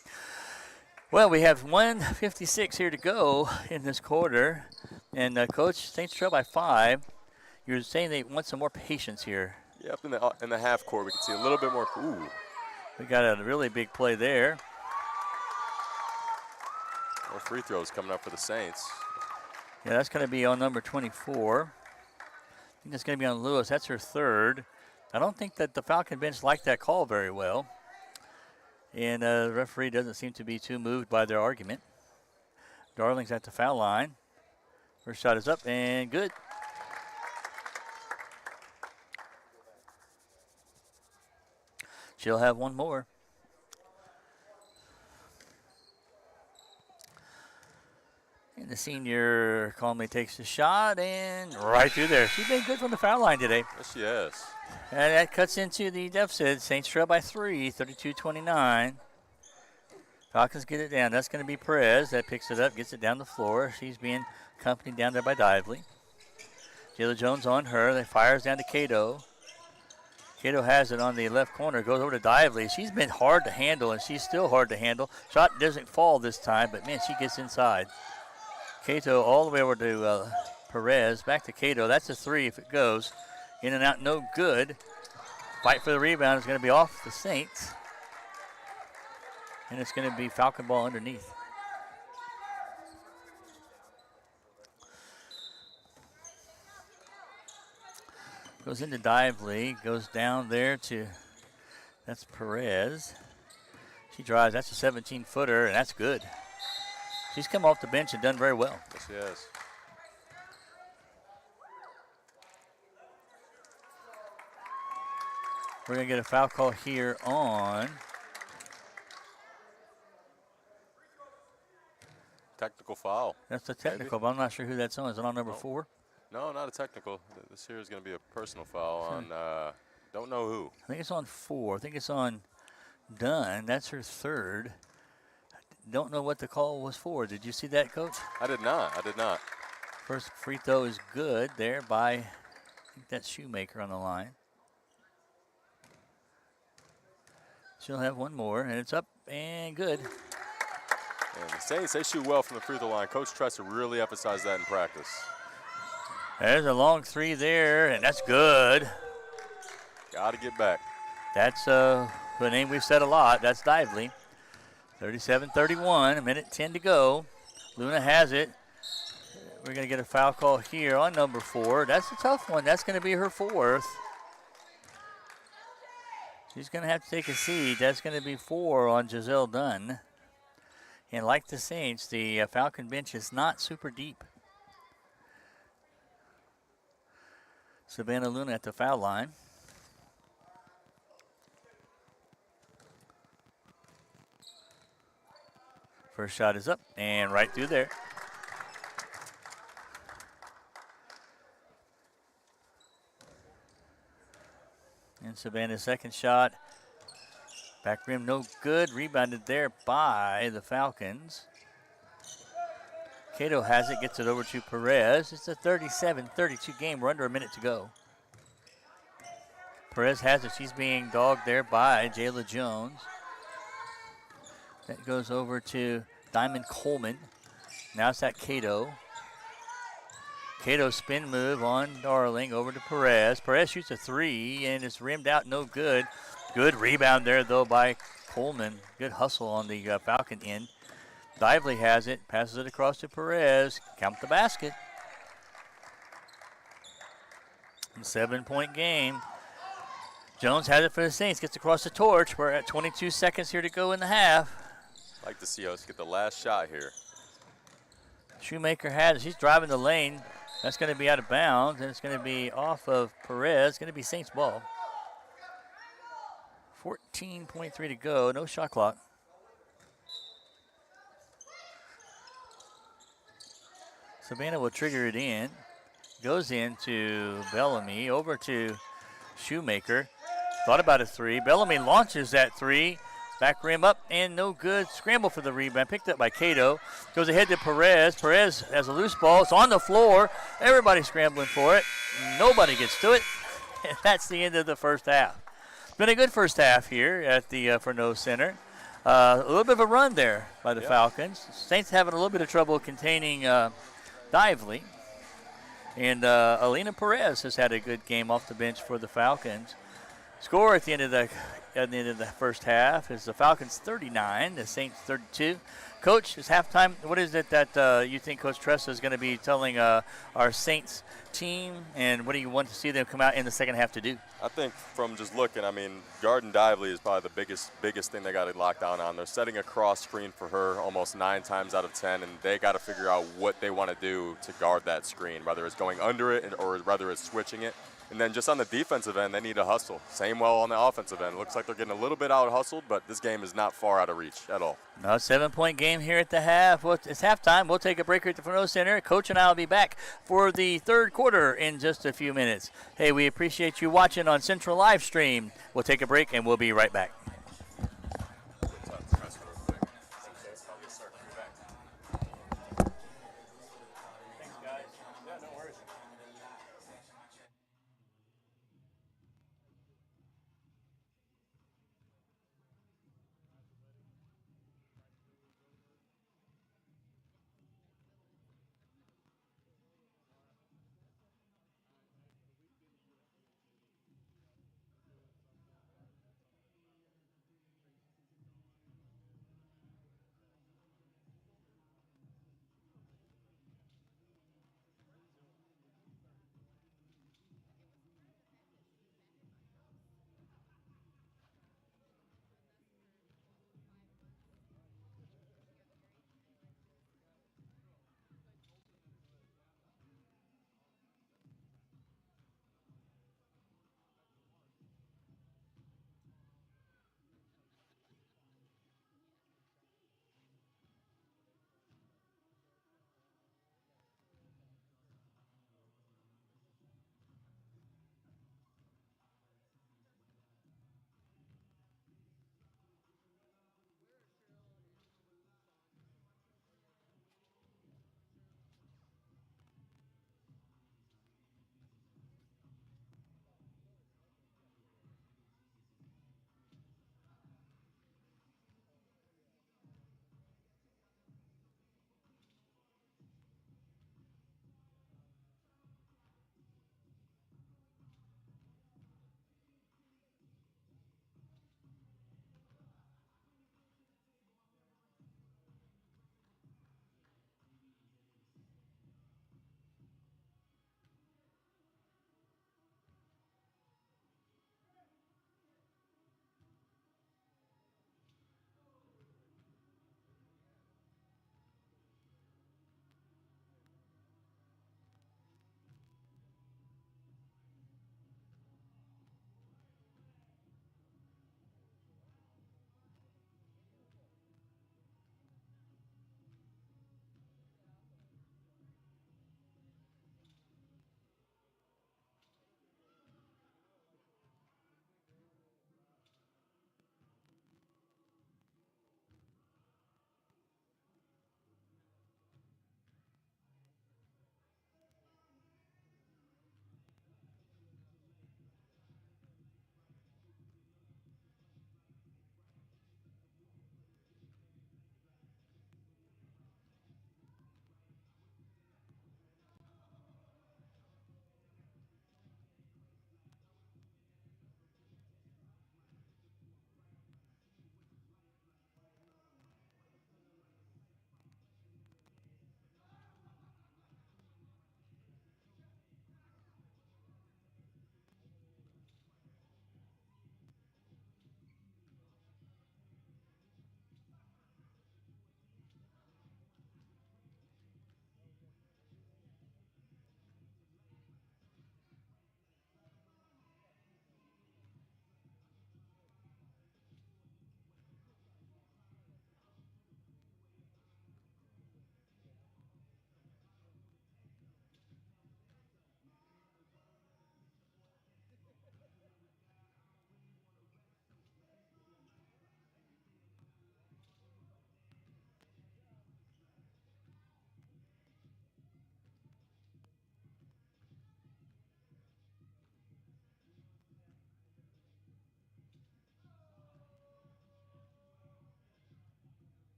Speaker 3: Well, we have 1:56 here to go in this quarter. And, Coach, Saints trail by 5. You're saying they want some more patience here.
Speaker 4: Yep, in the half court, we can see a little bit more. Ooh.
Speaker 3: We got a really big play there.
Speaker 4: More free throws coming up for the Saints.
Speaker 3: Yeah, that's going to be on number 24. I think that's going to be on Lewis. That's her third. I don't think that the Falcon bench liked that call very well. And the referee doesn't seem to be too moved by their argument. Darling's at the foul line. First shot is up and good. She'll have one more. And the senior calmly takes the shot and right through there. She's been good from the foul line today.
Speaker 4: Yes, she has.
Speaker 3: And that cuts into the deficit. Saints trail by 3, 32-29. Falcons get it down. That's going to be Perez. That picks it up, gets it down the floor. She's being accompanied down there by Dively. Jayla Jones on her. They fires down to Cato. Cato has it on the left corner. Goes over to Dively. She's been hard to handle, and she's still hard to handle. Shot doesn't fall this time, but, man, she gets inside. Cato all the way over to Perez. Back to Cato. That's a 3 if it goes. In and out, no good. Fight for the rebound is going to be off the Saints. And it's going to be Falcon ball underneath. Goes into Dively. Goes down there to, that's Perez. She drives. That's a 17-footer, and that's good. She's come off the bench and done very well.
Speaker 4: Yes, she has.
Speaker 3: We're going to get a foul call here on
Speaker 4: Technical foul.
Speaker 3: that's a technical, but I'm not sure who that's on. Is it on number 4?
Speaker 4: No, not a technical. This here is going to be a personal foul on, don't know who.
Speaker 3: I think it's on 4. I think it's on Dunn. That's her third. Don't know what the call was for. Did you see that, Coach?
Speaker 4: I did not.
Speaker 3: First free throw is good there by, I think that's Shoemaker on the line. She'll have one more, and it's up and good.
Speaker 4: And the Saints, they shoot well from the free throw line. Coach Tressa really emphasized that in practice.
Speaker 3: There's a long three there, and that's good.
Speaker 4: Got to get back.
Speaker 3: That's the name we've said a lot. That's Dively. 37-31, a minute 10 to go. Luna has it. We're going to get a foul call here on number 4. That's a tough one. That's going to be her 4th. She's going to have to take a seat. That's going to be 4 on Giselle Dunn. And like the Saints, the Falcon bench is not super deep. Savannah Luna at the foul line. First shot is up and right through there. And Savannah's second shot. Back rim no good. Rebounded there by the Falcons. Cato has it, gets it over to Perez. It's a 37-32 game. We're under a minute to go. Perez has it. She's being dogged there by Jayla Jones. That goes over to Diamond Coleman. Now it's at Cato. Cato spin move on Darling over to Perez. Perez shoots a 3 and it's rimmed out, no good. Good rebound there though by Coleman. Good hustle on the Falcon end. Dively has it, passes it across to Perez. Count the basket. 7-point game. Jones has it for the Saints, gets across the torch. We're at 22 seconds here to go in the half.
Speaker 4: Like to see us get the last shot here.
Speaker 3: Shoemaker has it. She's driving the lane. That's going to be out of bounds, and it's going to be off of Perez. It's going to be Saints ball. 14.3 to go. No shot clock. Savannah will trigger it in. Goes into Bellamy. Over to Shoemaker. Thought about a 3. Bellamy launches that 3. Back rim up and no good. Scramble for the rebound. Picked up by Cato. Goes ahead to Perez. Perez has a loose ball. It's on the floor. Everybody's scrambling for it. Nobody gets to it. And that's the end of the first half. Been a good first half here at the Furneaux Center. A little bit of a run there by the Falcons. Saints having a little bit of trouble containing Dively. And Alina Perez has had a good game off the bench for the Falcons. Score at the end of the first half is the Falcons 39, the Saints 32. Coach, it's halftime. What is it that you think Coach Tressa is going to be telling our Saints team, and what do you want to see them come out in the second half to do?
Speaker 4: I think from just looking, I mean, guarding Dively is probably the biggest thing they got to lock down on. They're setting a cross screen for her almost 9 times out of 10, and they got to figure out what they want to do to guard that screen, whether it's going under it or whether it's switching it. And then just on the defensive end, they need to hustle. Same well on the offensive end. Looks like they're getting a little bit out-hustled, but this game is not far out of reach at all.
Speaker 3: No, 7-point game here at the half. Well, it's halftime. We'll take a break here at the Furneaux Center. Coach and I will be back for the third quarter in just a few minutes. Hey, we appreciate you watching on Central Live Stream. We'll take a break, and we'll be right back.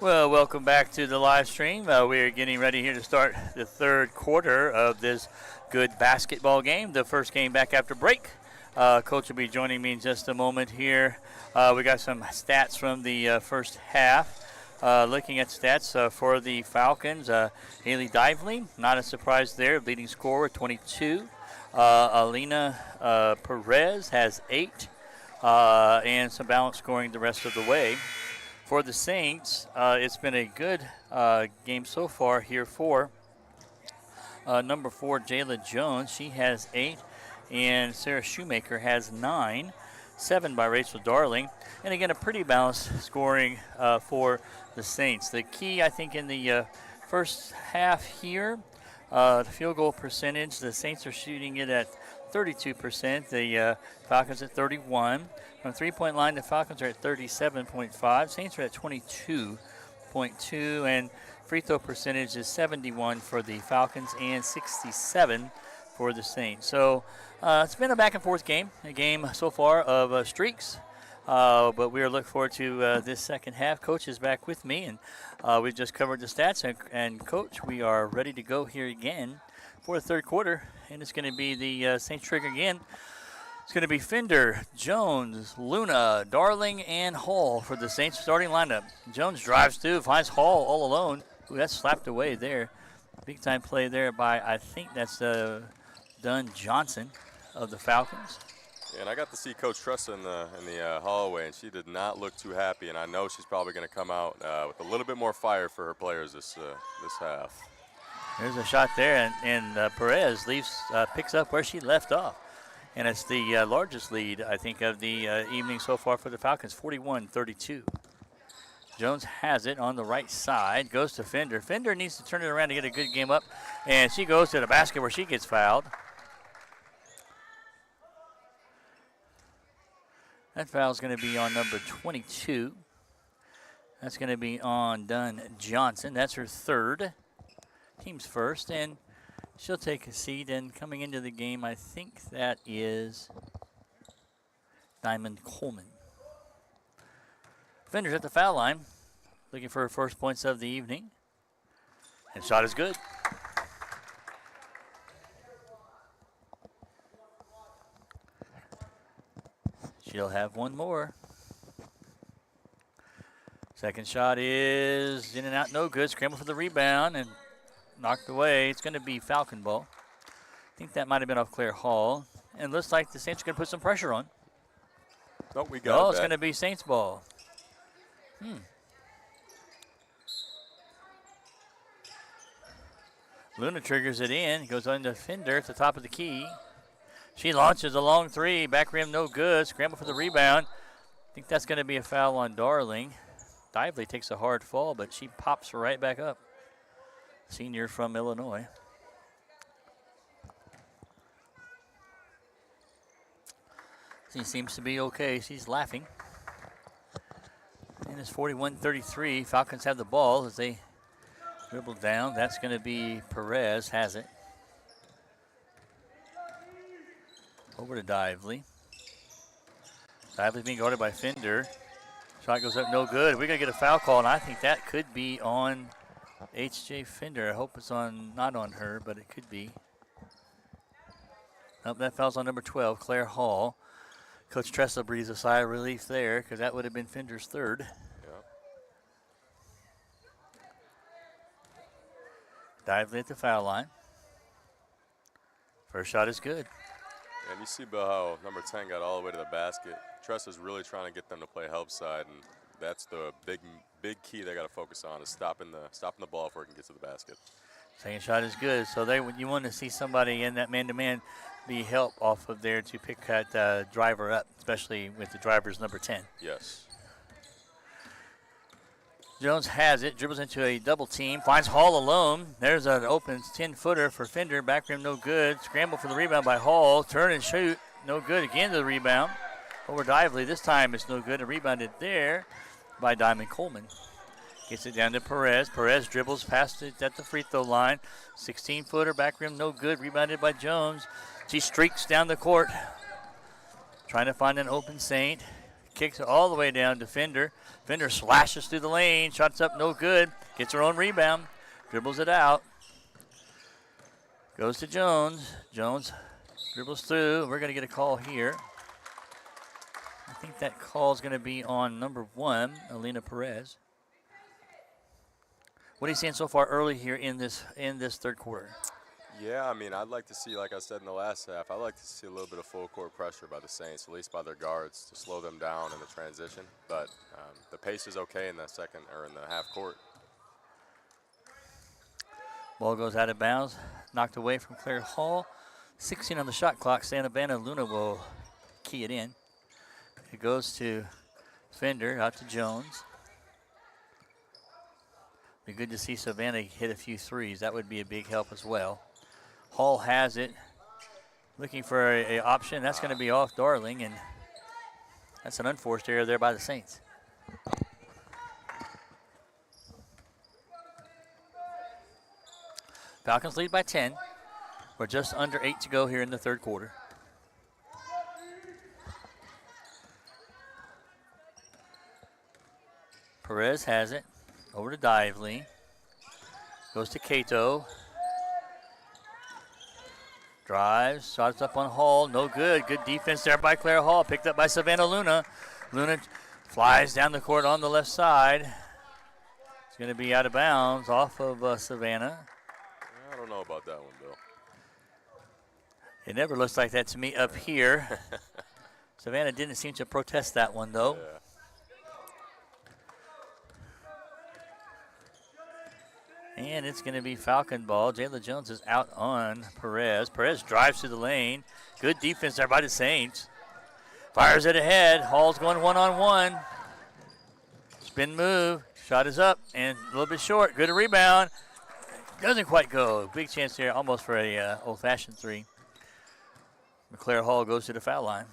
Speaker 3: Well, welcome back to the live stream. We are getting ready here to start the third quarter of this good basketball game, the first game back after break. Coach will be joining me in just a moment here. We got some stats from the first half. Looking at stats for the Falcons, Haley Dively, not a surprise there, leading scorer, 22. Alina Perez has 8, and some balance scoring the rest of the way. For the Saints, it's been a good game so far here for number 4, Jayla Jones. She has 8, and Sarah Shoemaker has 9. 7 by Rachel Darling. And again, a pretty balanced scoring for the Saints. The key, I think, in the first half here, the field goal percentage, the Saints are shooting it at 32%. The Falcons at 31%. From three-point line, the Falcons are at 37.5%. Saints are at 22.2%. And free throw percentage is 71 for the Falcons and 67 for the Saints. So it's been a back-and-forth game, a game so far of streaks. But we are looking forward to this second half. Coach is back with me, and we've just covered the stats. And Coach, we are ready to go here again for the third quarter. And it's going to be the Saints trigger again. It's going to be Fender, Jones, Luna, Darling, and Hall for the Saints starting lineup. Jones drives through, finds Hall all alone. Ooh, that's slapped away there. Big-time play there by, I think that's Dunn Johnson of the Falcons.
Speaker 4: Yeah, and I got to see Coach Tressa in the hallway, and she did not look too happy. And I know she's probably going to come out with a little bit more fire for her players this half.
Speaker 3: There's a shot there, and Perez picks up where she left off. And it's the largest lead, I think, of the evening so far for the Falcons, 41-32. Jones has it on the right side, goes to Fender. Fender needs to turn it around to get a good game up, and she goes to the basket where she gets fouled. That foul is going to be on number 22. That's going to be on Dunn Johnson. That's her third, team's first, and she'll take a seat. And coming into the game, I think that is Diamond Coleman. Fender's at the foul line, looking for her first points of the evening. And shot is good. She'll have one more. Second shot is in and out, no good. Scramble for the rebound and knocked away. It's going to be Falcon ball. I think that might have been off Claire Hall. And looks like the Saints are going to put some pressure on.
Speaker 4: Nope, we got it.
Speaker 3: It's going to be Saints ball. Luna triggers it in. Goes on to Fender at the top of the key. She launches a long three. Back rim, no good. Scramble for the rebound. I think that's going to be a foul on Darling. Dively takes a hard fall, but she pops right back up. Senior from Illinois. She seems to be okay. She's laughing. And it's 41-33. Falcons have the ball as they dribble down. That's going to be Perez, has it. Over to Dively. Dively being guarded by Fender. Shot goes up, no good. We're going to get a foul call, and I think that could be on H.J. Fender. I hope it's not on her, but it could be. Nope, that foul's on number 12, Claire Hall. Coach Tressa breathes a sigh of relief there because that would have been Fender's third. Yep. Dively at the foul line. First shot is good.
Speaker 4: And you see, Bill, how number 10 got all the way to the basket. Tressa's really trying to get them to play help side, and that's the big key they got to focus on is stopping the ball before it can get to the basket.
Speaker 3: Second shot is good. So you want to see somebody in that man-to-man be help off of there to pick that driver up, especially with the driver's number 10.
Speaker 4: Yes.
Speaker 3: Jones has it, dribbles into a double team, finds Hall alone. There's an open 10-footer for Fender. Back rim, no good. Scramble for the rebound by Hall. Turn and shoot, no good. Again to the rebound. Over Dively. This time it's no good. And rebounded there by Diamond Coleman. Gets it down to Perez. Perez dribbles past it at the free throw line. 16-footer, back rim, no good. Rebounded by Jones. She streaks down the court, trying to find an open Saint. kicks it all the way down to Fender. Fender slashes through the lane, shots up, no good. Gets her own rebound, dribbles it out. Goes to Jones. Jones dribbles through. We're going to get a call here. I think that call is going to be on number 1, Alina Perez. What are you seeing so far early here in this third quarter?
Speaker 4: Yeah, I mean, I'd like to see, like I said in the last half, I'd like to see a little bit of full court pressure by the Saints, at least by their guards, to slow them down in the transition. But the pace is okay in the second or in the half court.
Speaker 3: Ball goes out of bounds, knocked away from Claire Hall. 16 on the shot clock. Savannah Luna will key it in. It goes to Fender, out to Jones. Be good to see Savannah hit a few threes. That would be a big help as well. Hall has it. Looking for a option. That's going to be off Darling, and that's an unforced error there by the Saints. Falcons lead by 10. We're just under 8 to go here in the third quarter. Perez has it. Over to Dively. Goes to Cato. Drives, shots up on Hall, no good. Good defense there by Claire Hall, picked up by Savannah Luna. Luna flies down the court on the left side. It's going to be out of bounds off of Savannah.
Speaker 4: I don't know about that one, Bill.
Speaker 3: It never looks like that to me up here. Savannah didn't seem to protest that one, though.
Speaker 4: Yeah.
Speaker 3: And it's going to be Falcon ball. Jayla Jones is out on Perez. Perez drives through the lane. Good defense there by the Saints. Fires it ahead. Hall's going one-on-one. Spin move. Shot is up and a little bit short. Good rebound. Doesn't quite go. Big chance here almost for a old-fashioned three. McClare Hall goes to the foul line.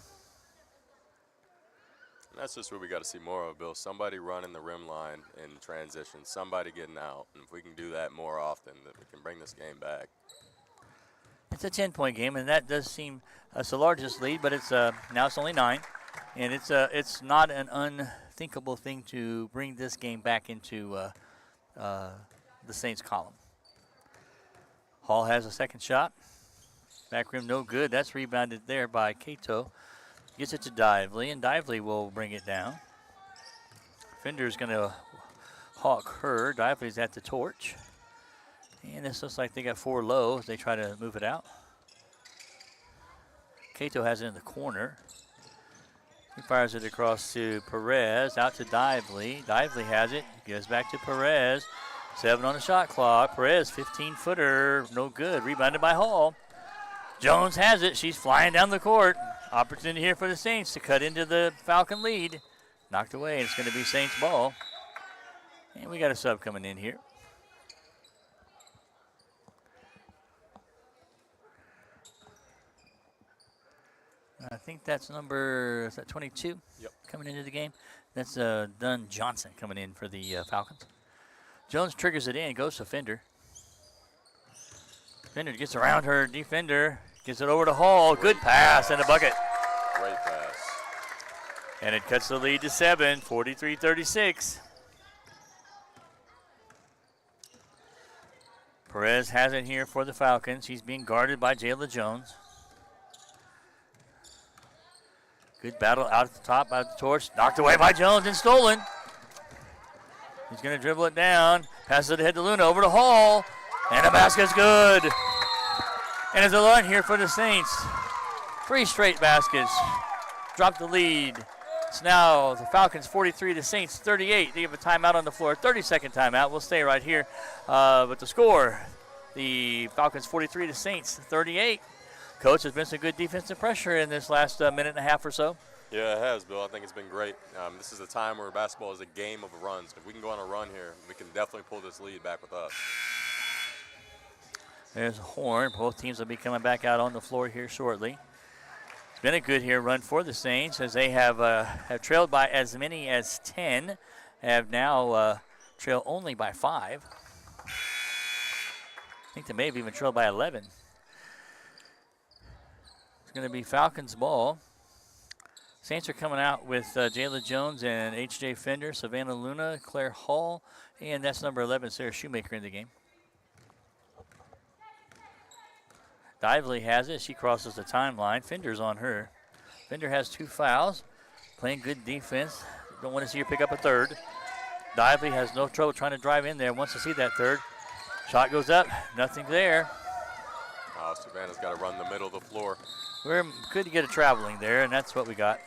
Speaker 4: That's just what we got to see more of, Bill. Somebody running the rim line in transition, somebody getting out. And if we can do that more often, then we can bring this game back.
Speaker 3: It's a 10-point game, and that does seem it's the largest lead, but it's now it's only 9. And it's not an unthinkable thing to bring this game back into the Saints column. Hall has a second shot. Back rim no good. That's rebounded there by Cato. Gets it to Dively, and Dively will bring it down. Fender's going to hawk her. Dively's at the torch. And this looks like they got 4 low as they try to move it out. Cato has it in the corner. He fires it across to Perez, out to Dively. Dively has it, goes back to Perez. 7 on the shot clock. Perez, 15-footer, no good. Rebounded by Hall. Jones has it. She's flying down the court. Opportunity here for the Saints to cut into the Falcon lead. Knocked away, and it's going to be Saints ball. And we got a sub coming in here. I think that's number, is that 22?
Speaker 4: Yep.
Speaker 3: Coming into the game. That's Dunn Johnson coming in for the Falcons. Jones triggers it in, goes to Fender. Fender gets around her defender, gets it over to Hall. Good pass and a bucket.
Speaker 4: Great pass.
Speaker 3: And it cuts the lead to 7, 43-36. Perez has it here for the Falcons. He's being guarded by Jayla Jones. Good battle out at the top, out the torch. Knocked away by Jones and stolen. He's going to dribble it down. Passes it ahead to Luna, over to Hall. And the basket's good. And it's a run here for the Saints. 3 straight baskets. Drop the lead. It's now the Falcons 43, the Saints 38. They have a timeout on the floor, 30-second timeout. We'll stay right here. But the score, the Falcons 43, the Saints 38. Coach, there's been some good defensive pressure in this last minute and a half or so.
Speaker 4: Yeah, it has, Bill. I think it's been great. This is a time where basketball is a game of runs. If we can go on a run here, we can definitely pull this lead back with us.
Speaker 3: There's a horn. Both teams will be coming back out on the floor here shortly. It's been a good run for the Saints as they have trailed by as many as 10, have now trailed only by 5. I think they may have even trailed by 11. It's going to be Falcons ball. Saints are coming out with Jayla Jones and H.J. Fender, Savannah Luna, Claire Hall, and that's number 11, Sarah Shoemaker in the game. Dively has it. She crosses the timeline. Fender's on her. Fender has 2 fouls. Playing good defense. Don't want to see her pick up a third. Dively has no trouble trying to drive in there. Wants to see that third. Shot goes up. Nothing there.
Speaker 4: Oh, Savannah's got to run the middle of the floor.
Speaker 3: We're good to get a traveling there, and that's what we got.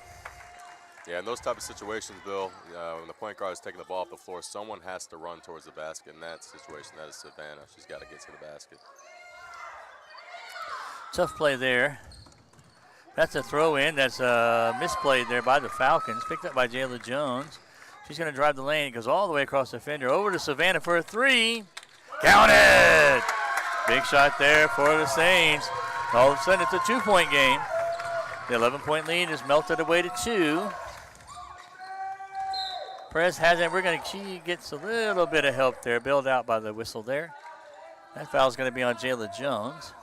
Speaker 4: Yeah, in those type of situations, Bill, when the point guard is taking the ball off the floor, someone has to run towards the basket. In that situation, that is Savannah. She's got to get to the basket.
Speaker 3: Tough play there. That's a throw-in. That's misplayed there by the Falcons. Picked up by Jayla Jones. She's going to drive the lane. It goes all the way across the fender. Over to Savannah for a 3. Counted! Big shot there for the Saints. All of a sudden, it's a 2-point game. The 11-point lead is melted away to 2. Perez has it. She gets a little bit of help there. Bailed out by the whistle there. That foul's going to be on Jayla Jones.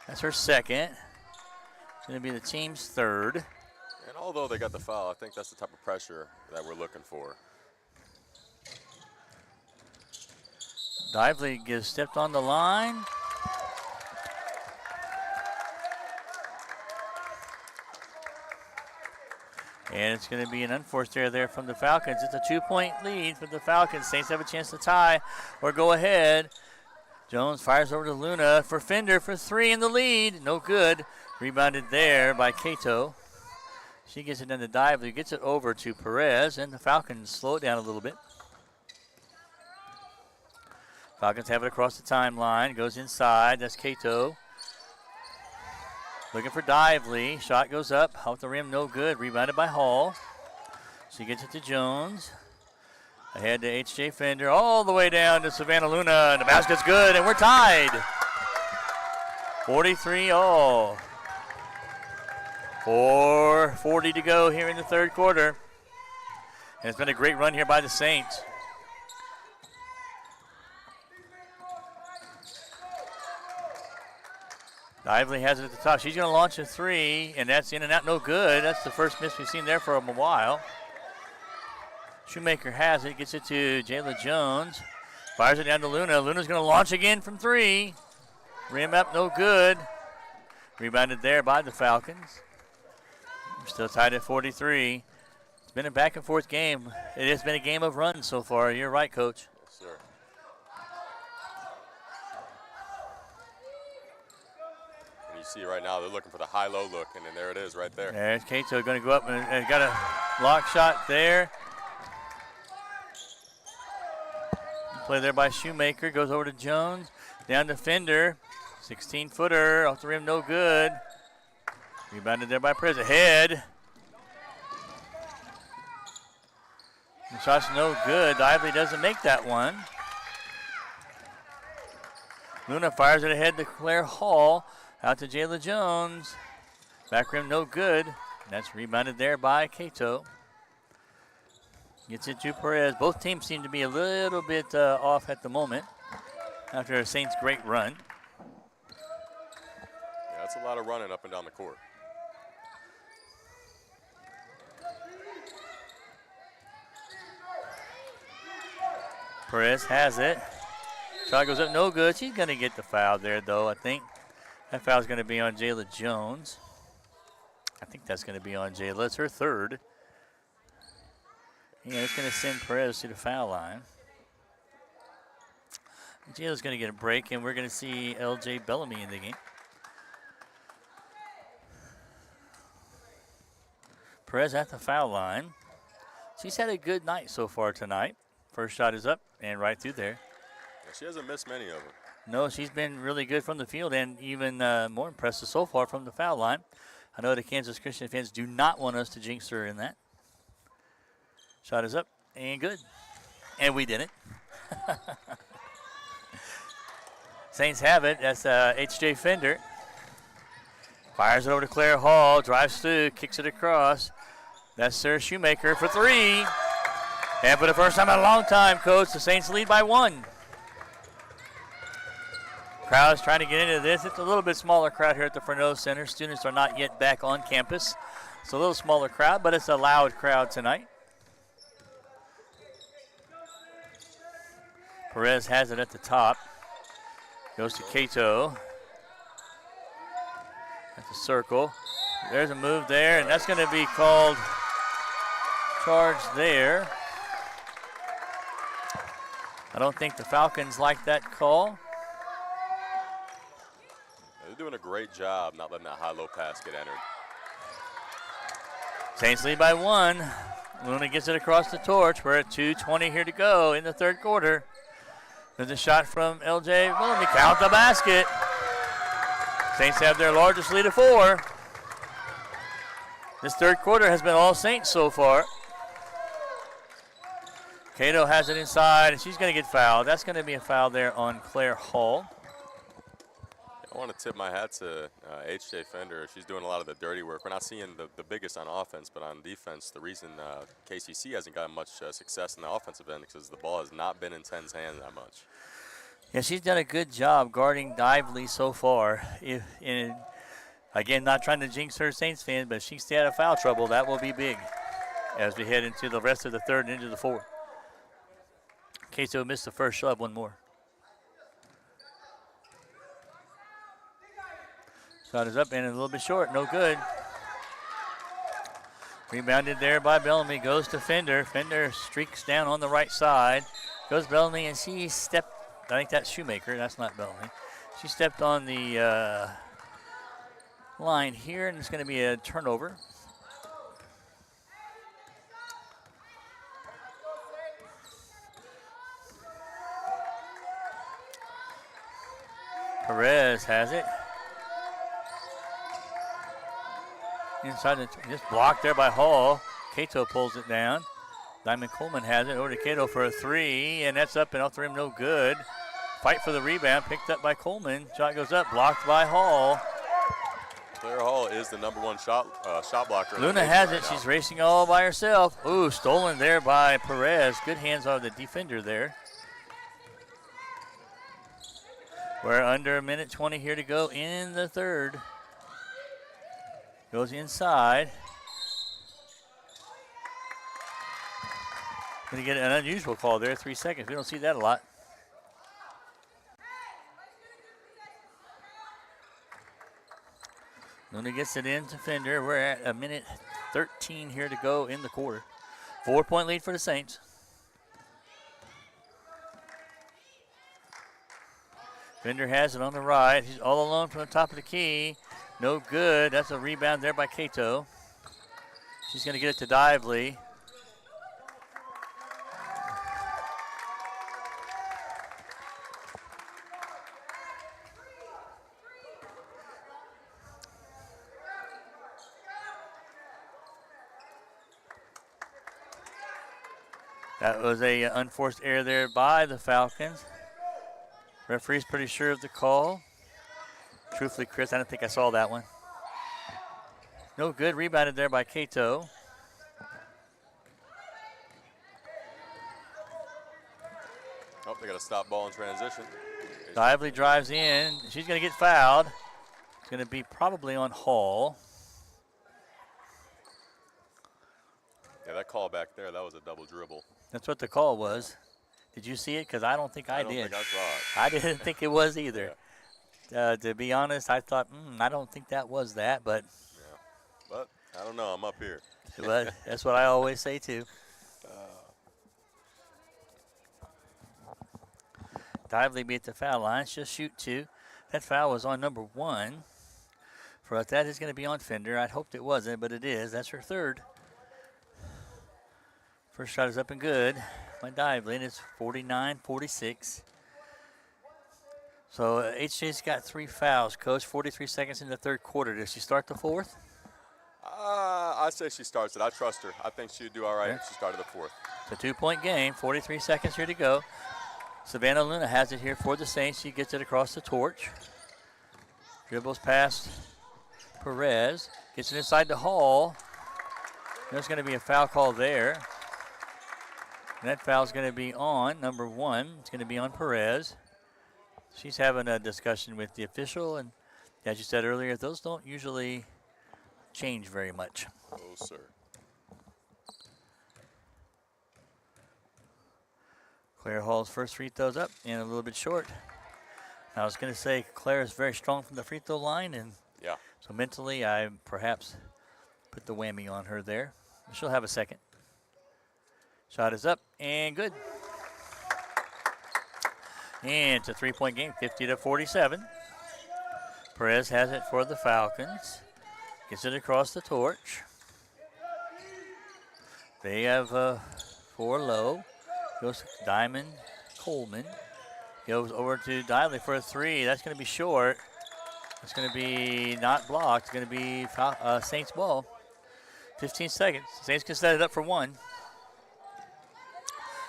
Speaker 3: That's her second. It's going to be the team's third.
Speaker 4: And although they got the foul, I think that's the type of pressure that we're looking for.
Speaker 3: Dively gets stepped on the line. And it's going to be an unforced error there from the Falcons. It's a 2-point lead for the Falcons. Saints have a chance to tie or go ahead. Jones fires over to Luna for Fender for 3 in the lead. No good. Rebounded there by Cato. She gets it into Dively, gets it over to Perez, and the Falcons slow it down a little bit. Falcons have it across the timeline. Goes inside. That's Cato. Looking for Dively. Shot goes up. Off the rim, no good. Rebounded by Hall. She gets it to Jones. Ahead to H.J. Fender. All the way down to Savannah Luna. And the basket's good, and we're tied. 43 all. 4:40 to go here in the third quarter. And it's been a great run here by the Saints. Dively has it at the top. She's going to launch a 3, and that's in and out, no good. That's the first miss we've seen there for a while. Shoemaker has it, gets it to Jayla Jones. Fires it down to Luna. Luna's going to launch again from 3. Rim up, no good. Rebounded there by the Falcons. We're still tied at 43. It's been a back-and-forth game. It has been a game of runs so far. You're right, Coach.
Speaker 4: Yes, sir. And you see right now they're looking for the high-low look, and then there it is right there.
Speaker 3: There's Cato going to go up and got a block shot there. Play there by Shoemaker. Goes over to Jones. Down to Fender. 16-footer. Off the rim, no good. Rebounded there by Perez. Ahead. The shot's no good. Dively doesn't make that one. Luna fires it ahead to Claire Hall. Out to Jayla Jones. Back rim, no good. That's rebounded there by Cato. Gets it to Perez. Both teams seem to be a little bit off at the moment after a Saints' great run.
Speaker 4: Yeah, that's a lot of running up and down the court.
Speaker 3: Perez has it. Shot goes up, no good. She's going to get the foul there, though, I think. That foul's going to be on Jayla Jones. I think that's going to be on Jayla. It's her third. Yeah, it's going to send Perez to the foul line. Jayla's going to get a break, and we're going to see L.J. Bellamy in the game. Perez at the foul line. She's had a good night so far tonight. First shot is up and right through there.
Speaker 4: Yeah, she hasn't missed many of them.
Speaker 3: No, she's been really good from the field and even more impressive so far from the foul line. I know the Kansas Christian fans do not want us to jinx her in that. Shot is up and good. And we didn't. Saints have it. That's H.J. Fender. Fires it over to Claire Hall. Drives through. Kicks it across. That's Sarah Shoemaker for 3. And for the first time in a long time, Coach, the Saints lead by 1. Crowd's trying to get into this. It's a little bit smaller crowd here at the Fresno Center. Students are not yet back on campus. It's a little smaller crowd, but it's a loud crowd tonight. Perez has it at the top. Goes to Cato. At the circle. There's a move there, and that's going to be called charge there. I don't think the Falcons like that call.
Speaker 4: They're doing a great job not letting that high-low pass get entered.
Speaker 3: Saints lead by 1. Luna gets it across the torch. We're at 2:20 here to go in the third quarter. There's a shot from LJ. Let me count the basket. Saints have their largest lead of 4. This third quarter has been all Saints so far. Cato has it inside, and she's going to get fouled. That's going to be a foul there on Claire Hall.
Speaker 4: I want to tip my hat to H.J. Fender. She's doing a lot of the dirty work. We're not seeing the biggest on offense, but on defense, the reason KCC hasn't gotten much success in the offensive end is because the ball has not been in 10's hands that much.
Speaker 3: Yeah, she's done a good job guarding Dively so far. Again, not trying to jinx her Saints fans, but if she stay out of foul trouble, that will be big as we head into the rest of the third and into the fourth. Cato missed the first shove, one more. Shot is up and a little bit short, no good. Rebounded there by Bellamy, goes to Fender. Fender streaks down on the right side. Goes Bellamy, and she stepped, I think that's Shoemaker, that's not Bellamy. She stepped on the line here, and it's going to be a turnover. Perez has it. Inside, just blocked there by Hall. Cato pulls it down. Diamond Coleman has it over to Cato for a 3, and that's up and off the rim, no good. Fight for the rebound, picked up by Coleman. Shot goes up, blocked by Hall.
Speaker 4: Claire Hall is the #1 shot blocker.
Speaker 3: Luna has it. She's racing all by herself. Ooh, stolen there by Perez. Good hands on the defender there. We're under a minute 20 here to go in the third. Goes inside. Going to get an unusual call there, 3 seconds. We don't see that a lot. Luna gets it in to Fender. We're at a minute 13 here to go in the quarter. 4-point lead for the Saints. Fender has it on the right. He's all alone from the top of the key. No good. That's a rebound there by Cato. She's going to get it to Dively. That was a unforced error there by the Falcons. Referee's pretty sure of the call. Truthfully, Chris, I don't think I saw that one. No good. Rebounded there by Cato.
Speaker 4: Oh, they got a stop ball in transition.
Speaker 3: Dively drives in. She's going to get fouled. It's going to be probably on Hall.
Speaker 4: Yeah, that call back there, that was a double dribble.
Speaker 3: That's what the call was. Did you see it? Because I don't think I did.
Speaker 4: I don't think I saw it.
Speaker 3: I didn't think it was either.
Speaker 4: Yeah.
Speaker 3: To be honest, I thought, I don't think that was that, but.
Speaker 4: Yeah. But I don't know. I'm up here.
Speaker 3: But that's what I always say too. Dively beat the foul line. She'll shoot 2. That foul was on #1. For us, that is going to be on Fender. I'd hoped it wasn't, but it is. That's her third. First shot is up and good by Dively, and it's 49-46. So HJ's got 3 fouls, Coach. 43 seconds in the third quarter. Does she start the fourth?
Speaker 4: I say she starts it. I trust her. I think she'd do all right if she started the fourth.
Speaker 3: It's a 2-point game. 43 seconds here to go. Savannah Luna has it here for the Saints. She gets it across the torch. Dribbles past Perez. Gets it inside the Hall. There's going to be a foul call there. And that foul's going to be on #1. It's going to be on Perez. She's having a discussion with the official, and as you said earlier, those don't usually change very much.
Speaker 4: Oh, sir.
Speaker 3: Claire Hall's first free throw's up and a little bit short. I was going to say Claire is very strong from the free throw line, and
Speaker 4: Yeah.
Speaker 3: so mentally I perhaps put the whammy on her there. She'll have a second. Shot is up and good. And it's a 3-point game, 50-47. Perez has it for the Falcons. Gets it across the torch. They have 4 low. Goes to Diamond Coleman. Goes over to Diley for a 3. That's going to be short. It's going to be not blocked. It's going to be Saints ball. 15 seconds. Saints can set it up for 1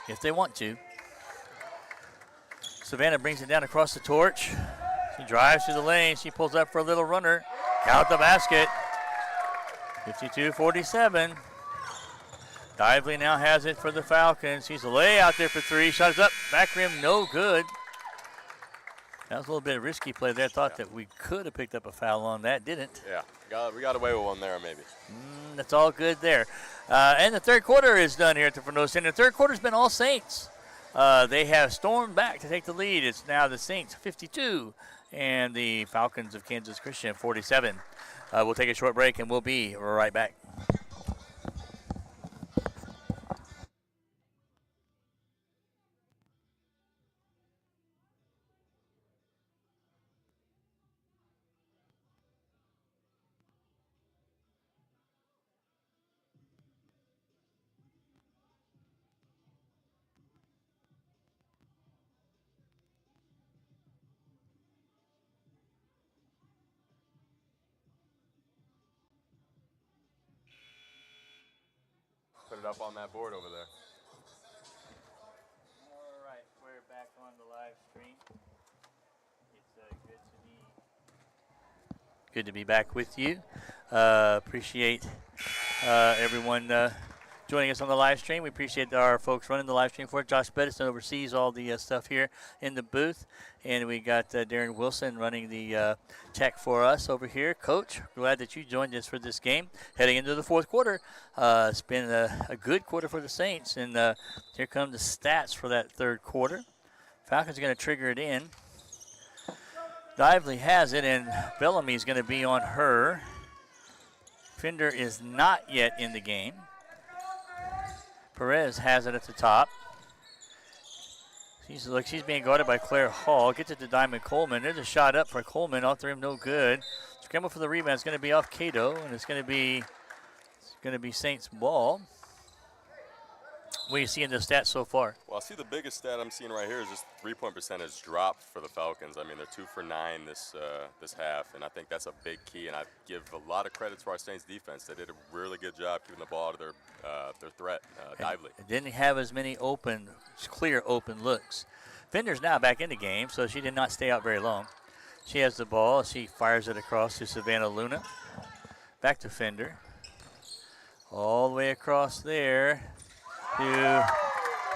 Speaker 3: if they want to. Savannah brings it down across the torch. She drives through the lane. She pulls up for a little runner. Count the basket. 52-47. Dively now has it for the Falcons. She's a lay out there for 3. Shot is up. Back rim, no good. That was a little bit of risky play there. Thought that we could have picked up a foul on that. Didn't.
Speaker 4: Yeah, we got away with one there maybe.
Speaker 3: That's all good there. And the third quarter is done here at the Fernando Center. The third quarter's been all Saints. They have stormed back to take the lead. It's now the Saints 52 and the Falcons of Kansas Christian 47. We'll take a short break and we'll be right back.
Speaker 4: Put it up on that board over there.
Speaker 3: All right, we're back on the live stream. It's good to be back with you. Appreciate everyone joining us on the live stream. We appreciate our folks running the live stream for it. Josh Bettison oversees all the stuff here in the booth. And we got Darren Wilson running the tech for us over here. Coach, glad that you joined us for this game. Heading into the fourth quarter, it's been a good quarter for the Saints. And here come the stats for that third quarter. Falcons are going to trigger it in. Dively has it, and Bellamy's going to be on her. Fender is not yet in the game. Perez has it at the top. She's being guarded by Claire Hall. Gets it to Diamond Coleman. There's a shot up for Coleman. Off the rim, no good. Scramble for the rebound. It's going to be off Cato, and it's going to be Saints ball. What do you see in the stats so far?
Speaker 4: Well, I see the biggest stat I'm seeing right here is just 3-point percentage dropped for the Falcons. I mean, they're 2 for 9 this half, and I think that's a big key. And I give a lot of credit to our Saints defense. They did a really good job keeping the ball out of their threat. Dively
Speaker 3: didn't have as many clear open looks. Fender's now back in the game, so she did not stay out very long. She has the ball. She fires it across to Savannah Luna. Back to Fender. All the way across there to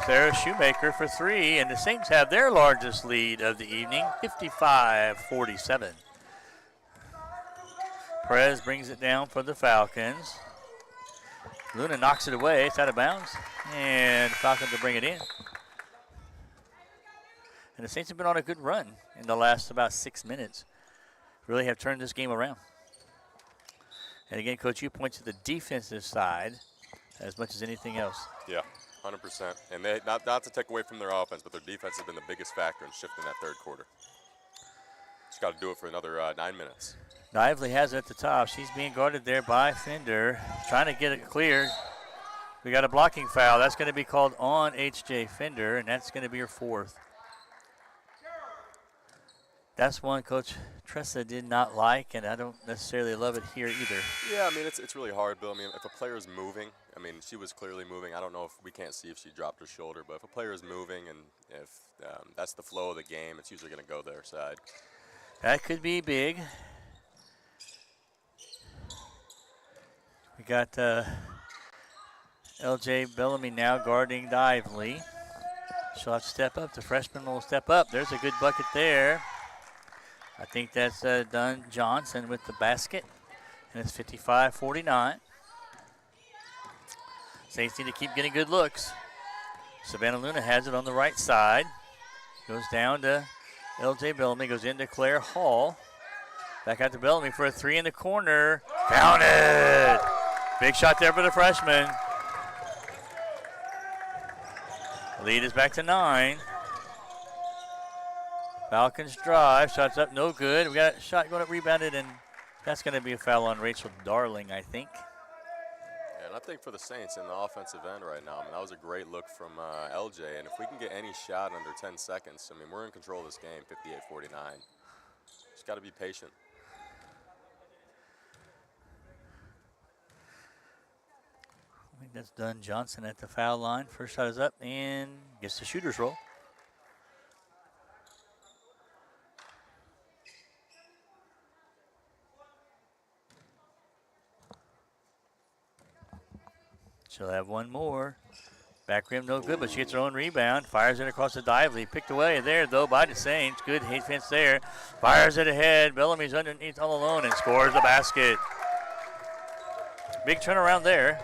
Speaker 3: Sarah Shoemaker for 3, and the Saints have their largest lead of the evening, 55-47. Perez brings it down for the Falcons. Luna knocks it away. It's out of bounds, and the Falcons will bring it in. And the Saints have been on a good run in the last about 6 minutes. Really have turned this game around. And again, Coach, you point to the defensive side as much as anything else.
Speaker 4: Yeah, 100%. And they not to take away from their offense, but their defense has been the biggest factor in shifting that third quarter. Just got to do it for another 9 minutes.
Speaker 3: Dively has it at the top. She's being guarded there by Fender, trying to get it cleared. We got a blocking foul. That's going to be called on H.J. Fender, and that's going to be her 4th. That's one Coach Tressa did not like, and I don't necessarily love it here either.
Speaker 4: Yeah, I mean, it's really hard, Bill. I mean, if a player is moving, I mean, she was clearly moving. I don't know if we can't see if she dropped her shoulder, but if a player is moving and if that's the flow of the game, it's usually going to go their side.
Speaker 3: That could be big. We got L.J. Bellamy now guarding Dively. She'll have to step up. The freshman will step up. There's a good bucket there. I think that's Dunn Johnson with the basket. And it's 55-49. Saints need to keep getting good looks. Savannah Luna has it on the right side. Goes down to L.J. Bellamy. Goes into Claire Hall. Back out to Bellamy for a three in the corner. Counted! Big shot there for the freshman. Lead is back to 9. Falcons drive. Shots up, no good. We got a shot going up, rebounded, and that's going to be a foul on Rachel Darling, I think.
Speaker 4: Yeah, and I think for the Saints in the offensive end right now, I mean, that was a great look from LJ. And if we can get any shot under 10 seconds, I mean, we're in control of this game, 58-49. Just got to be patient.
Speaker 3: I think that's Dunn Johnson at the foul line. First shot is up and gets the shooter's roll. She'll have one more. Back rim no good, but she gets her own rebound. Fires it across the dive lead. Picked away there, though, by the Saints. Good defense there. Fires it ahead. Bellamy's underneath all alone and scores the basket. Big turnaround there.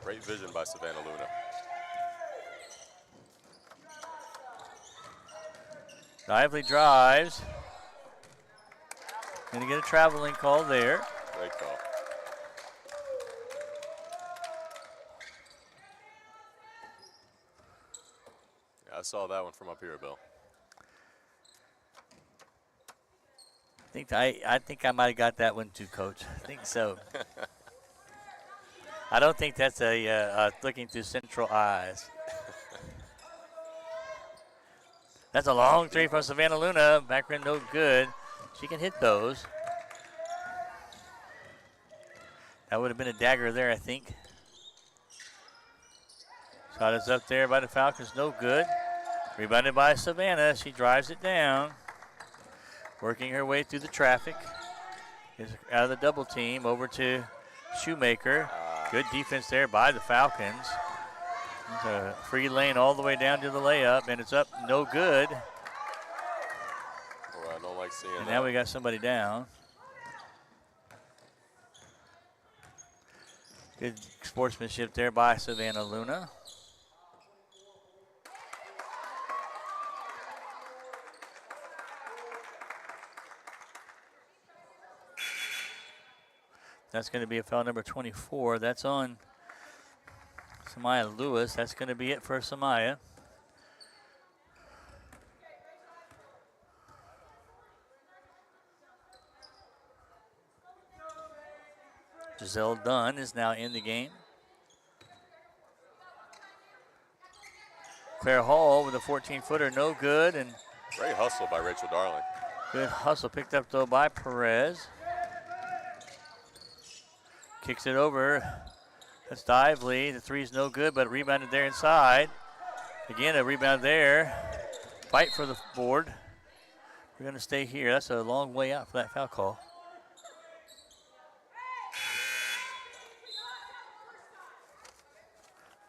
Speaker 4: Great vision by Savannah Luna.
Speaker 3: Lively drives. Going to get a traveling call there.
Speaker 4: Great call. Yeah, I saw that one from up here, Bill.
Speaker 3: I think I might have got that one too, Coach. I think so. I don't think that's a looking through central eyes. That's a long three from Savannah Luna. Back rim no good. She can hit those. That would have been a dagger there, I think. Shot is up there by the Falcons, no good. Rebounded by Savannah. She drives it down. Working her way through the traffic. Is out of the double team over to Shoemaker. Good defense there by the Falcons. It's a free lane all the way down to the layup, and it's up no good.
Speaker 4: Boy, I don't like seeing
Speaker 3: And
Speaker 4: that.
Speaker 3: now we got somebody down. Good sportsmanship there by Savannah Luna. That's going to be a foul number 24. That's on Samaya Lewis. That's going to be it for Samaya. Giselle Dunn is now in the game. Claire Hall with a 14-footer, no good. And
Speaker 4: Great hustle by Rachel Darling.
Speaker 3: good hustle picked up, though, by Perez. Kicks it over. That's Dively. The three's no good, but rebounded there inside. Again, a rebound there. Fight for the board. We're going to stay here. That's a long way out for that foul call.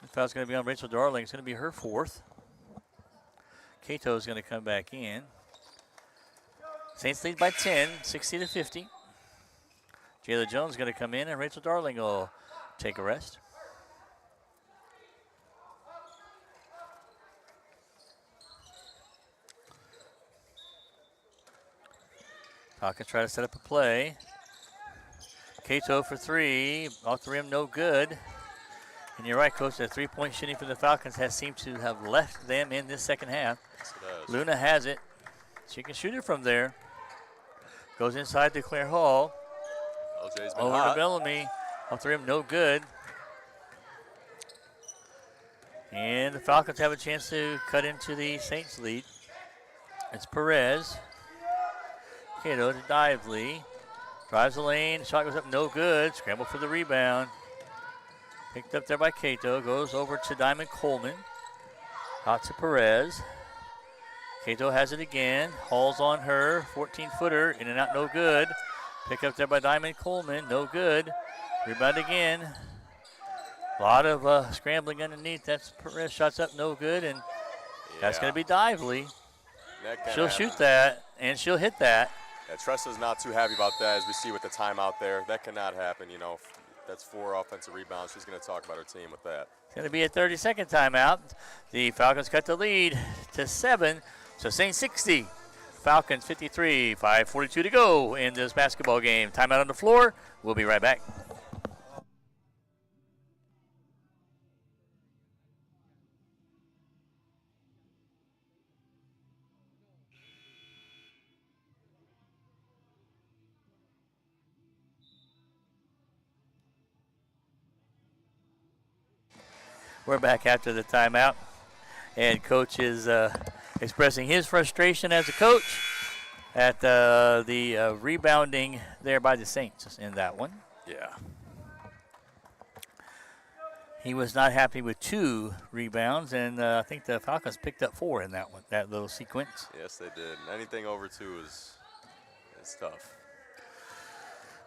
Speaker 3: The foul's going to be on Rachel Darling. It's going to be her fourth. Cato is going to come back in. Saints lead by 10, 60-50. Jayla Jones is going to come in, and Rachel Darling will take a rest. Falcons try to set up a play. Cato for three. Off the rim, no good. And you're right, Coach, that three-point shooting for the Falcons has seemed to have left them in this second half.
Speaker 4: Yes, it does.
Speaker 3: Luna has it. She can shoot it from there. Goes inside to Claire Hall.
Speaker 4: LJ's been
Speaker 3: Over
Speaker 4: hot.
Speaker 3: to Bellamy. Off the rim, no good. And the Falcons have a chance to cut into the Saints lead. It's Perez. Cato to Dively. Drives the lane. Shot goes up, no good. Scramble for the rebound. Picked up there by Cato. Goes over to Diamond Coleman. Out to Perez. Cato has it again. Hall's on her. 14-footer. In and out, no good. Pick up there by Diamond Coleman. No good. Rebound again. A lot of scrambling underneath. That's Perez. Shots up, no good. And that's going to be Dively.
Speaker 4: That can't
Speaker 3: She'll
Speaker 4: happen.
Speaker 3: shoot that, and she'll hit that.
Speaker 4: Yeah, Tressa's not too happy about that, as we see with the timeout there. That cannot happen, you know. That's 4 offensive rebounds. She's going to talk about her team with that.
Speaker 3: It's going to be a 30-second timeout. The Falcons cut the lead to 7. So Saints 60, Falcons 53, 5:42 to go in this basketball game. Timeout on the floor. We'll be right back. We're back after the timeout, and Coach is expressing his frustration as a coach at the rebounding there by the Saints in that one.
Speaker 4: Yeah.
Speaker 3: He was not happy with 2 rebounds, and I think the Falcons picked up 4 in that one, that little sequence.
Speaker 4: Yes, they did. Anything over 2 is tough.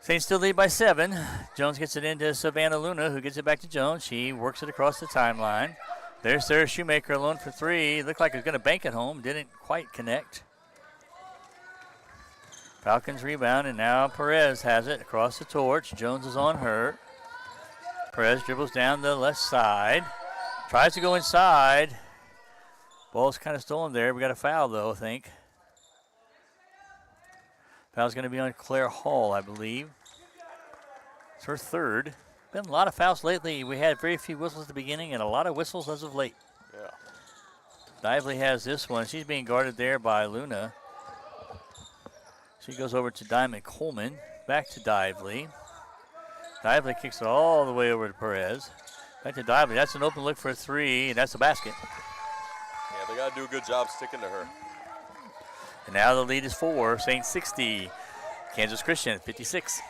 Speaker 3: Saints still lead by 7. Jones gets it into Savannah Luna, who gets it back to Jones. She works it across the timeline. There's Sarah Shoemaker alone for 3. Looked like he was going to bank it home. Didn't quite connect. Falcons rebound, and now Perez has it across the torch. Jones is on her. Perez dribbles down the left side. Tries to go inside. Ball's kind of stolen there. We got a foul, though, I think. Foul's going to be on Claire Hall, I believe. It's her 3rd. Been a lot of fouls lately. We had very few whistles at the beginning and a lot of whistles as of late.
Speaker 4: Yeah.
Speaker 3: Dively has this one. She's being guarded there by Luna. She goes over to Diamond Coleman. Back to Dively. Dively kicks it all the way over to Perez. Back to Dively. That's an open look for a 3, and that's a basket.
Speaker 4: Yeah, they got to do a good job sticking to her.
Speaker 3: And now the lead is 4. Saints 60. Kansas Christian 56.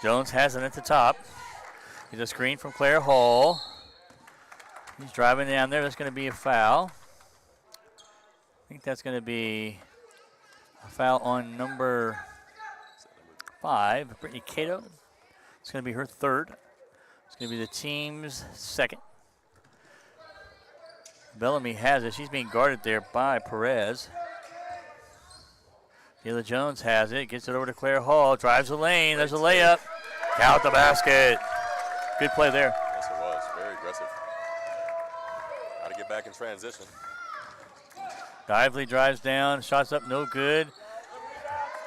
Speaker 3: Jones has it at the top. He's a screen from Claire Hall. He's driving down there. That's going to be a foul. I think that's going to be a foul on number 5, Brittany Cato. It's going to be her 3rd. It's going to be the team's 2nd. Bellamy has it. She's being guarded there by Perez. Taylor Jones has it. Gets it over to Claire Hall. Drives the lane. There's a layup. Count the basket. Good play there.
Speaker 4: Yes, it was. Very aggressive. Got to get back in transition.
Speaker 3: Dively drives down. Shots up, no good.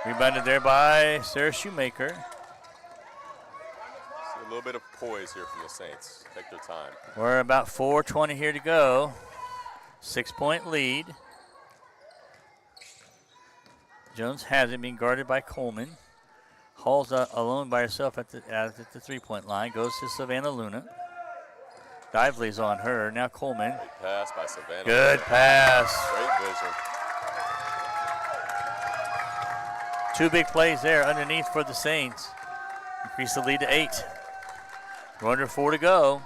Speaker 3: Rebounded there by Sarah Shoemaker.
Speaker 4: See a little bit of poise here from the Saints. Take their time.
Speaker 3: We're about 4:20 here to go. 6-point lead. Jones has it, being guarded by Coleman. Hall's alone by herself at the 3-point line. Goes to Savannah Luna. Dively's on her. Now Coleman.
Speaker 4: Great pass by Savannah.
Speaker 3: Good pass.
Speaker 4: Great vision.
Speaker 3: 2 big plays there underneath for the Saints. Increase the lead to 8. We're under 4 to go.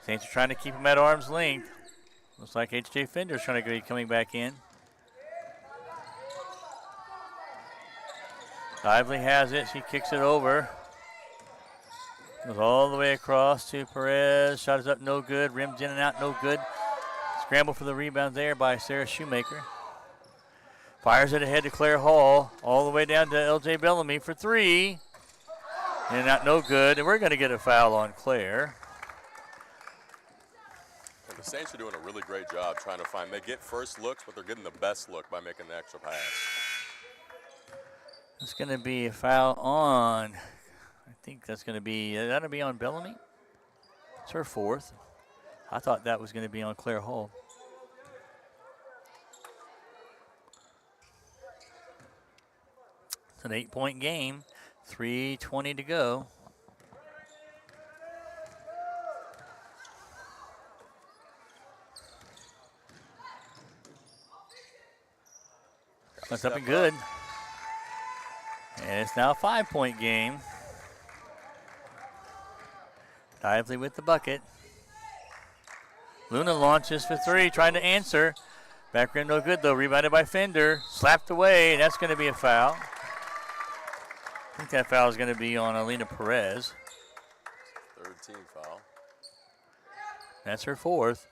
Speaker 3: Saints are trying to keep them at arm's length. Looks like H.J. Fender's trying to be coming back in. Dively has it. She kicks it over. Goes all the way across to Perez. Shot is up, no good. Rims in and out, no good. Scramble for the rebound there by Sarah Shoemaker. Fires it ahead to Claire Hall. All the way down to L.J. Bellamy for 3. In and out, no good. And we're going to get a foul on Claire.
Speaker 4: And the Saints are doing a really great job trying to find. They get first looks, but they're getting the best look by making the extra pass.
Speaker 3: It's going to be a foul on, I think that's going to be, that'll be on Bellamy. It's her 4th. I thought that was going to be on Claire Hall. It's an 8-point game, 3:20 to go. That's up and good. And it's now a 5-point game. Dively with the bucket. Luna launches for 3, trying to answer. Back rim no good though, rebounded by Fender. Slapped away, that's going to be a foul. I think that foul is going to be on Alina Perez.
Speaker 4: 3rd team foul.
Speaker 3: That's her 4th.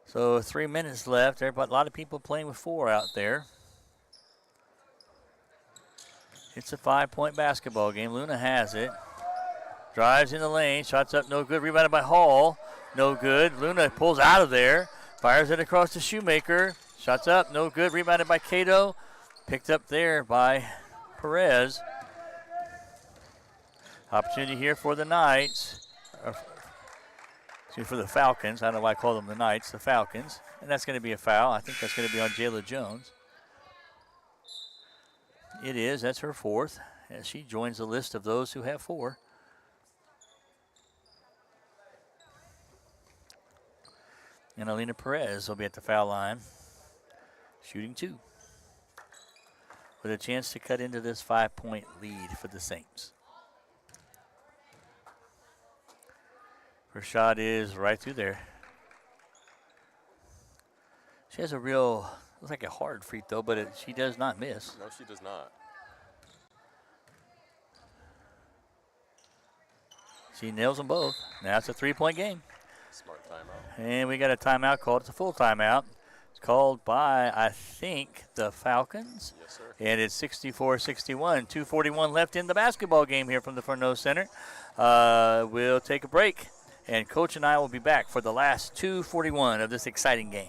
Speaker 3: So 3 minutes left. There, but a lot of people playing with 4 out there. It's a 5-point basketball game. Luna has it. Drives in the lane. Shots up, no good. Rebounded by Hall. No good. Luna pulls out of there. Fires it across to Shoemaker. Shots up, no good. Rebounded by Cato. Picked up there by Perez. Opportunity here for the Knights. For the Falcons. I don't know why I call them the Knights. The Falcons. And that's going to be a foul. I think that's going to be on Jayla Jones. It is. That's her fourth. As she joins the list of those who have 4. And Alina Perez will be at the foul line, shooting 2. With a chance to cut into this 5-point lead for the Saints. Her shot is right through there. She has a real, looks like a hard free throw, but she does not miss.
Speaker 4: No, she does not.
Speaker 3: She nails them both. Now it's a 3-point game.
Speaker 4: Smart timeout.
Speaker 3: And we got a timeout called. It's a full timeout. It's called by, I think, the Falcons.
Speaker 4: Yes, sir.
Speaker 3: And it's 64-61. 2:41 left in the basketball game here from the Furneaux Center. We'll take a break. And Coach and I will be back for the last 2:41 of this exciting game.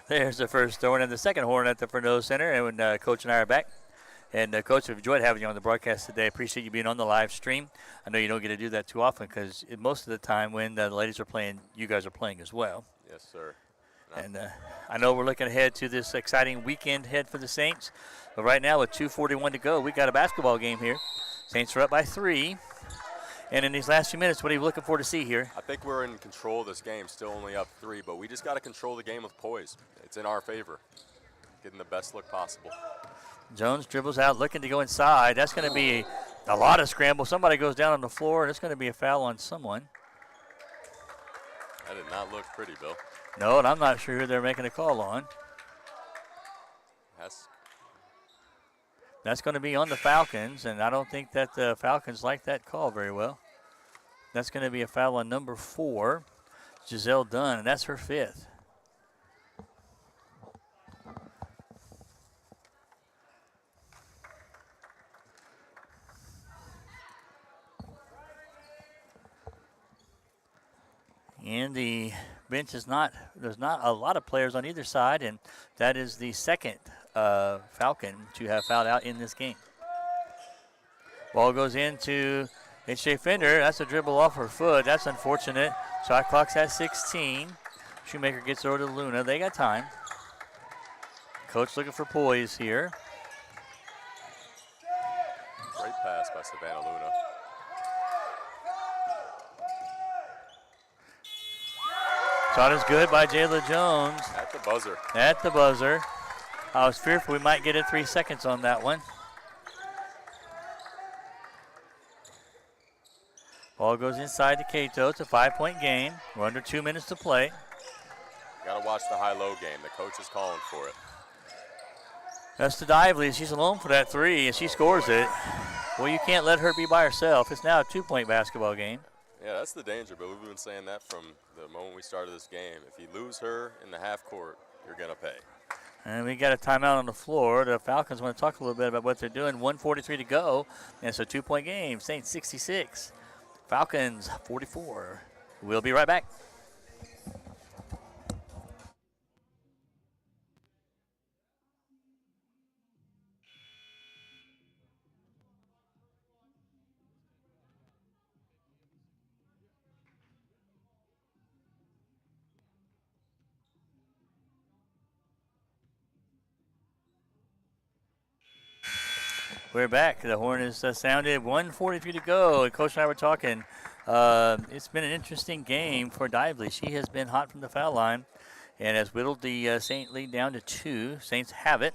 Speaker 3: There's the first throw and the second horn at the Furneaux Center. And when Coach and I are back. And, Coach, we've enjoyed having you on the broadcast today. Appreciate you being on the live stream. I know you don't get to do that too often because most of the time when the ladies are playing, you guys are playing as well.
Speaker 4: Yes, sir.
Speaker 3: And I know we're looking ahead to this exciting weekend ahead for the Saints. But right now with 2:41 to go, we got a basketball game here. Saints are up by 3. And in these last few minutes, what are you looking for to see here?
Speaker 4: I think we're in control of this game, still only up 3, but we just got to control the game with poise. It's in our favor, getting the best look possible.
Speaker 3: Jones dribbles out, looking to go inside. That's going to be a lot of scramble. Somebody goes down on the floor, and it's going to be a foul on someone.
Speaker 4: That did not look pretty, Bill.
Speaker 3: No, and I'm not sure who they're making a call on. That's going to be on the Falcons, and I don't think that the Falcons like that call very well. That's going to be a foul on number 4, Giselle Dunn, and that's her 5th. And the bench is not, there's not a lot of players on either side, and that is the second Falcon to have fouled out in this game. Ball goes into H.J. Fender. That's a dribble off her foot. That's unfortunate. Shot clock's at 16. Shoemaker gets over to Luna. They got time. Coach looking for poise here.
Speaker 4: Great pass by Savannah Luna.
Speaker 3: Shot is good by Jayla Jones.
Speaker 4: At the buzzer.
Speaker 3: At the buzzer. I was fearful we might get it 3 seconds on that one. Ball goes inside to Cato. It's a 5-point game. We're under 2 minutes to play.
Speaker 4: Got to watch the high-low game. The coach is calling for it.
Speaker 3: That's to Dively. She's alone for that 3, and she scores it. Well, you can't let her be by herself. It's now a 2-point basketball game.
Speaker 4: Yeah, that's the danger, but we've been saying that from the moment we started this game. If you lose her in the half court, you're going to pay.
Speaker 3: And we got a timeout on the floor. The Falcons want to talk a little bit about what they're doing. 1:43 to go, and it's a 2-point game. Saints 66, Falcons 44. We'll be right back. We're back. The horn is sounded. 1:43 to go. Coach and I were talking. It's been an interesting game for Dively. She has been hot from the foul line and has whittled the Saint lead down to 2. Saints have it.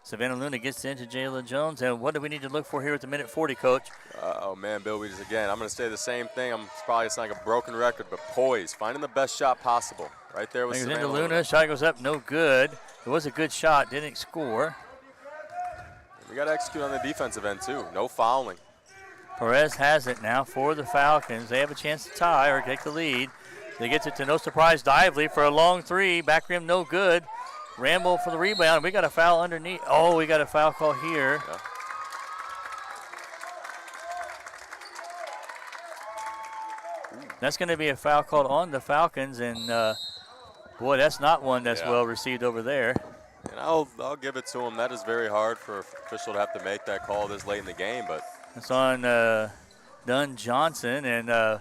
Speaker 3: Savannah Luna gets into Jayla Jones. And what do we need to look for here at the minute 40, Coach?
Speaker 4: Oh, man, Bill, I'm going to say the same thing. It's probably like a broken record, but poise, finding the best shot possible. Right there with
Speaker 3: Fingers
Speaker 4: Savannah
Speaker 3: into Luna. Shot goes up, no good. It was a good shot, didn't score.
Speaker 4: We got to execute on the defensive end, too. No fouling.
Speaker 3: Perez has it now for the Falcons. They have a chance to tie or take the lead. They get it to no surprise Dively for a long 3. Back rim, no good. Ramble for the rebound. We got a foul underneath. Oh, we got a foul call here.
Speaker 4: Yeah.
Speaker 3: That's going to be a foul called on the Falcons, and boy, that's not one that's well received over there.
Speaker 4: And I'll give it to him. That is very hard for an official to have to make that call this late in the game, but
Speaker 3: it's on Dunn Johnson, and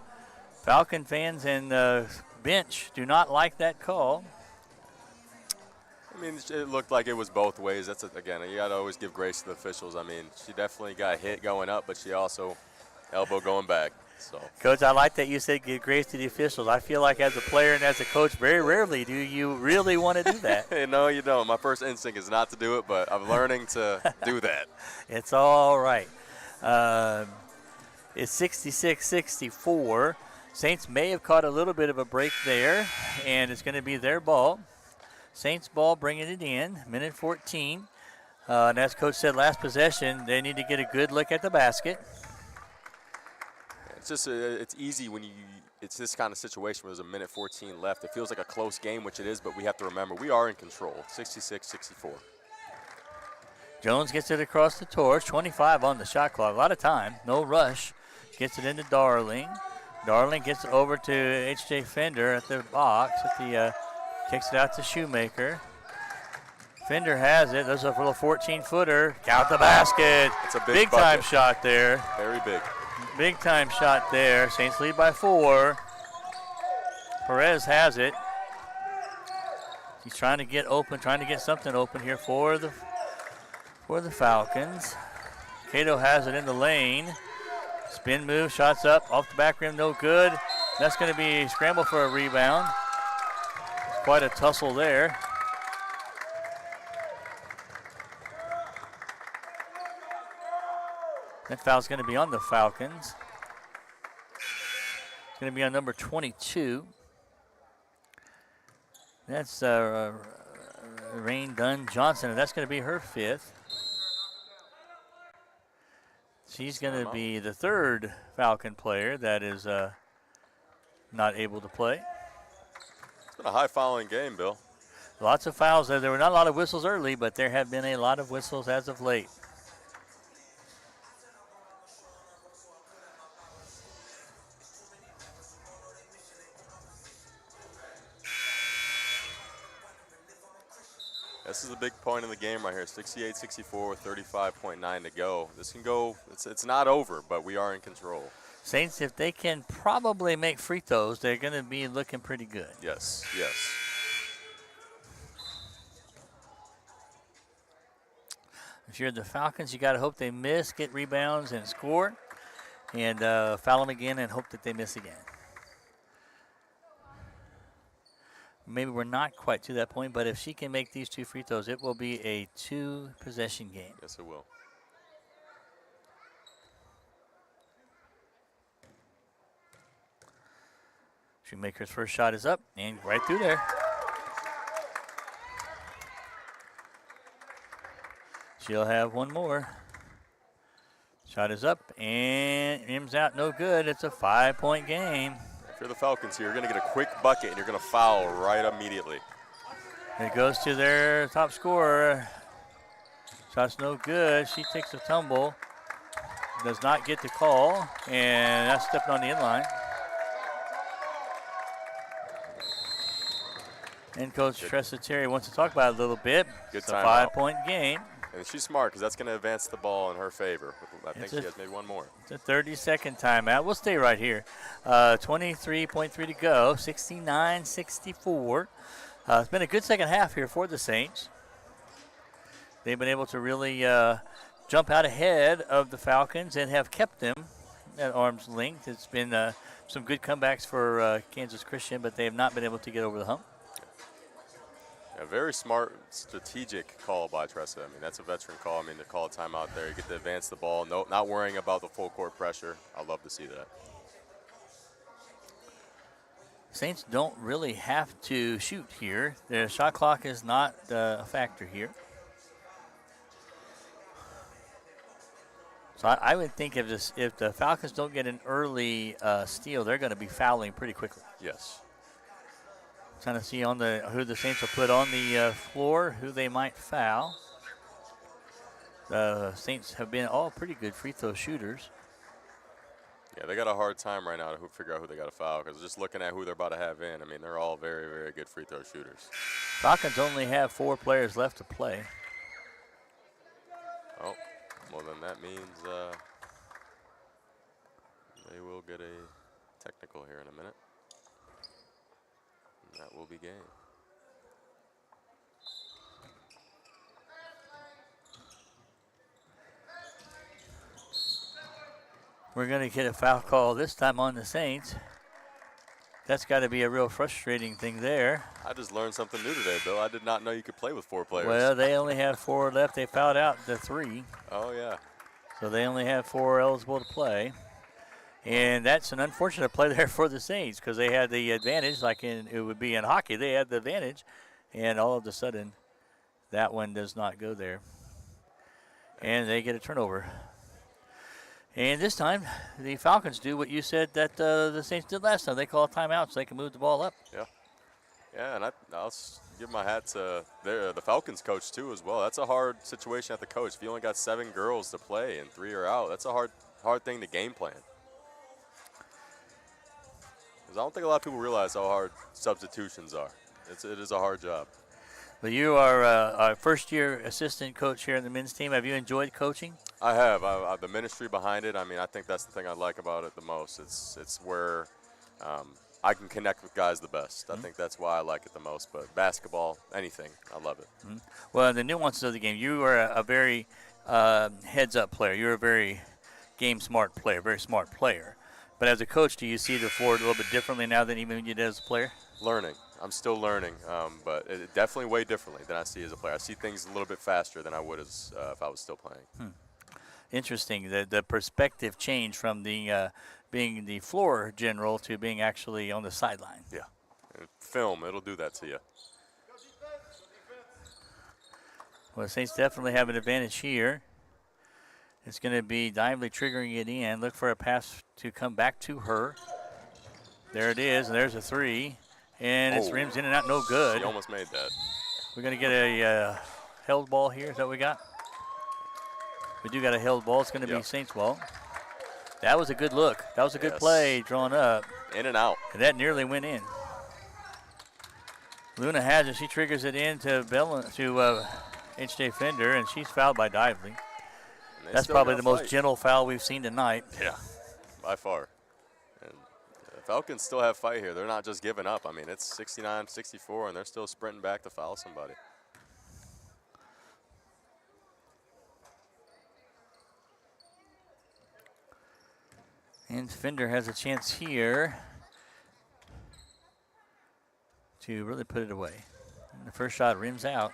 Speaker 3: Falcon fans and bench do not like that call.
Speaker 4: I mean, it looked like it was both ways. Again, you got to always give grace to the officials. I mean, she definitely got hit going up, but she also elbow going back. So,
Speaker 3: Coach, I like that you said give grace to the officials. I feel like as a player and as a coach, very rarely do you really want to do that.
Speaker 4: No, you don't. My first instinct is not to do it, but I'm learning to do that.
Speaker 3: It's all right. It's 66-64. Saints may have caught a little bit of a break there, and it's going to be their ball. Saints ball bringing it in, minute 14. And as Coach said last possession, they need to get a good look at the basket.
Speaker 4: It's just it's easy when it's this kind of situation where there's a minute 14 left. It feels like a close game, which it is, but we have to remember we are in control, 66-64.
Speaker 3: Jones gets it across the torch, 25 on the shot clock, a lot of time, no rush. Gets it into Darling. Darling gets it over to H.J. Fender at the box, kicks it out to Shoemaker. Fender has it. There's a little 14-footer. Count the basket.
Speaker 4: It's a
Speaker 3: big time shot there.
Speaker 4: Very big.
Speaker 3: Big time shot there. Saints lead by 4. Perez has it. He's trying to get open, trying to get something open here for the Falcons. Cato has it in the lane. Spin move, shots up, off the back rim, no good. That's going to be a scramble for a rebound. Quite a tussle there. That foul's going to be on the Falcons. It's going to be on number 22. That's Rain Dunn Johnson, and that's going to be her 5th. She's going to be the 3rd Falcon player that is not able to play.
Speaker 4: It's been a high-fouling game, Bill.
Speaker 3: Lots of fouls. There were not a lot of whistles early, but there have been a lot of whistles as of late.
Speaker 4: This is a big point in the game right here. 68-64 with 35.9 to go. This can go, it's not over, but we are in control.
Speaker 3: Saints, if they can probably make free throws, they're going to be looking pretty good.
Speaker 4: Yes, yes.
Speaker 3: If you're the Falcons, you got to hope they miss, get rebounds, and score, and foul them again and hope that they miss again. Maybe we're not quite to that point, but if she can make these 2 free throws, it will be a 2-possession game.
Speaker 4: Yes, it will.
Speaker 3: Shoemaker's first shot is up and right through there. She'll have one more. Shot is up and rims out, no good. It's a 5-point game.
Speaker 4: If you're the Falcons here, you're going to get a quick bucket and you're going to foul right immediately.
Speaker 3: It goes to their top scorer. Shot's no good. She takes a tumble. Does not get the call, and that's stepped on the inline. And Coach Tressateri wants to talk about it a little bit.
Speaker 4: Good
Speaker 3: it's a
Speaker 4: timeout.
Speaker 3: 5-point game.
Speaker 4: And she's smart because that's going to advance the ball in her favor. I think she has maybe one more.
Speaker 3: It's a 30-second timeout. We'll stay right here. 23.3 to go, 69-64. It's been a good second half here for the Saints. They've been able to really jump out ahead of the Falcons and have kept them at arm's length. It's been some good comebacks for Kansas Christian, but they have not been able to get over the hump.
Speaker 4: A very smart, strategic call by Tressa. I mean, that's a veteran call. I mean, to call a timeout there, you get to advance the ball, not worrying about the full court pressure. I love to see that.
Speaker 3: Saints don't really have to shoot here. Their shot clock is not a factor here. So I would think if the Falcons don't get an early steal, they're going to be fouling pretty quickly.
Speaker 4: Yes.
Speaker 3: Trying to see who the Saints will put on the floor, who they might foul. The Saints have been all pretty good free throw shooters.
Speaker 4: Yeah, they got a hard time right now to figure out who they got to foul, because just looking at who they're about to have in, I mean, they're all very, very good free throw shooters.
Speaker 3: Falcons only have 4 players left to play.
Speaker 4: Oh, well then that means they will get a technical here in a minute. And that will be game.
Speaker 3: We're going to get a foul call this time on the Saints. That's got to be a real frustrating thing there.
Speaker 4: I just learned something new today, Bill. I did not know you could play with 4 players.
Speaker 3: Well, they only have 4 left. They fouled out the 3.
Speaker 4: Oh, yeah.
Speaker 3: So they only have 4 eligible to play. And that's an unfortunate play there for the Saints, because they had the advantage, like it would be in hockey. They had the advantage, and all of a sudden, that one does not go there. And they get a turnover. And this time, the Falcons do what you said that the Saints did last time. They call a timeout so they can move the ball up.
Speaker 4: Yeah. Yeah, and I'll give my hat to the Falcons coach, too, as well. That's a hard situation at the coach. If you only got 7 girls to play and 3 are out, that's a hard thing to game plan. Because I don't think a lot of people realize how hard substitutions are. It is a hard job.
Speaker 3: Well, you are a first-year assistant coach here on the men's team. Have you enjoyed coaching?
Speaker 4: I have. The ministry behind it, I mean, I think that's the thing I like about it the most. It's where I can connect with guys the best. I think that's why I like it the most. But basketball, anything, I love it.
Speaker 3: Well, the nuances of the game, you are a very heads-up player. You're a very game-smart player, very smart player. But as a coach, do you see the floor a little bit differently now than even you did as a player?
Speaker 4: Learning. I'm still learning, but it definitely way differently than I see as a player. I see things a little bit faster than I would as if I was still playing.
Speaker 3: Interesting. The perspective change from the being the floor general to being actually on the sideline.
Speaker 4: Yeah. And film, it'll do that to you.
Speaker 3: Well, the Saints definitely have an advantage here. It's going to be Dively triggering it in. Look for a pass to come back to her. There it is, and there's a 3. And it's rims in and out, no good.
Speaker 4: She almost made that.
Speaker 3: We're going to get a held ball here. Is that what we got? We do got a held ball. It's going to be Saints ball. That was a good look. That was a good play drawn up.
Speaker 4: In and out.
Speaker 3: And that nearly went in. Luna has it. She triggers it in to HJ Fender, and she's fouled by Dively. That's probably the most gentle foul we've seen tonight.
Speaker 4: Yeah, by far. And the Falcons still have fight here. They're not just giving up. I mean, it's 69-64, and they're still sprinting back to foul somebody.
Speaker 3: And Fender has a chance here to really put it away. And the first shot rims out.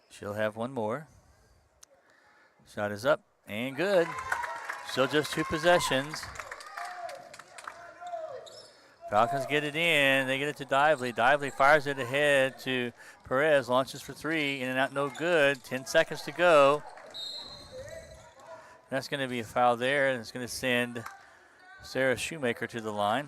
Speaker 3: She'll have one more. Shot is up and good. Still just 2 possessions. Falcons get it in. They get it to Dively. Dively fires it ahead to Perez. Launches for 3. In and out, no good. 10 seconds to go. That's going to be a foul there, and it's going to send Sarah Shoemaker to the line.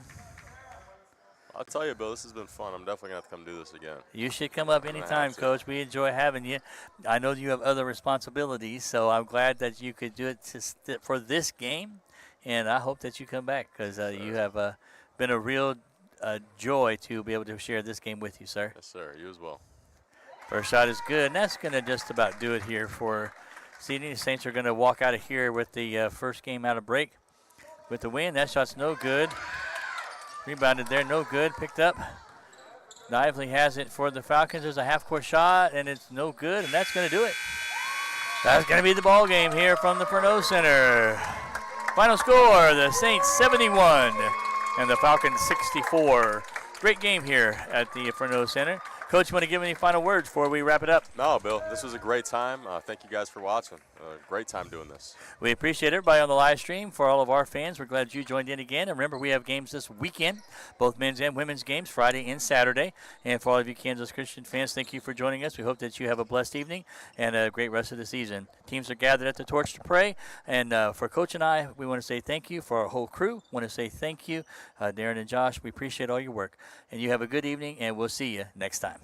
Speaker 4: I'll tell you, Bill, this has been fun. I'm definitely going to have to come do this again.
Speaker 3: You should come up anytime, Coach. We enjoy having you. I know you have other responsibilities, so I'm glad that you could do it for this game, and I hope that you come back because you have been a real joy to be able to share this game with you, sir.
Speaker 4: Yes, sir. You as well.
Speaker 3: First shot is good, and that's going to just about do it here for seeding. The Saints are going to walk out of here with the first game out of break with the win. That shot's no good. Rebounded there, no good. Picked up Lively has it for the Falcons. There's a half-court shot, and it's no good, and that's going to do it. That's going to be the ball game here from the Furneaux Center. Final score, the Saints 71 and the Falcons 64. Great game here at the Furneaux Center. Coach, you want to give any final words before we wrap it up?
Speaker 4: No, Bill, this was a great time. Thank you guys for watching. Great time doing this.
Speaker 3: We appreciate everybody on the live stream. For all of our fans, we're glad you joined in again. And remember, we have games this weekend, both men's and women's games, Friday and Saturday. And for all of you Kansas Christian fans, thank you for joining us. We hope that you have a blessed evening and a great rest of the season. Teams are gathered at the torch to pray. And for Coach and I, we want to say thank you. For our whole crew, want to say thank you. Darren and Josh, we appreciate all your work. And you have a good evening, and we'll see you next time.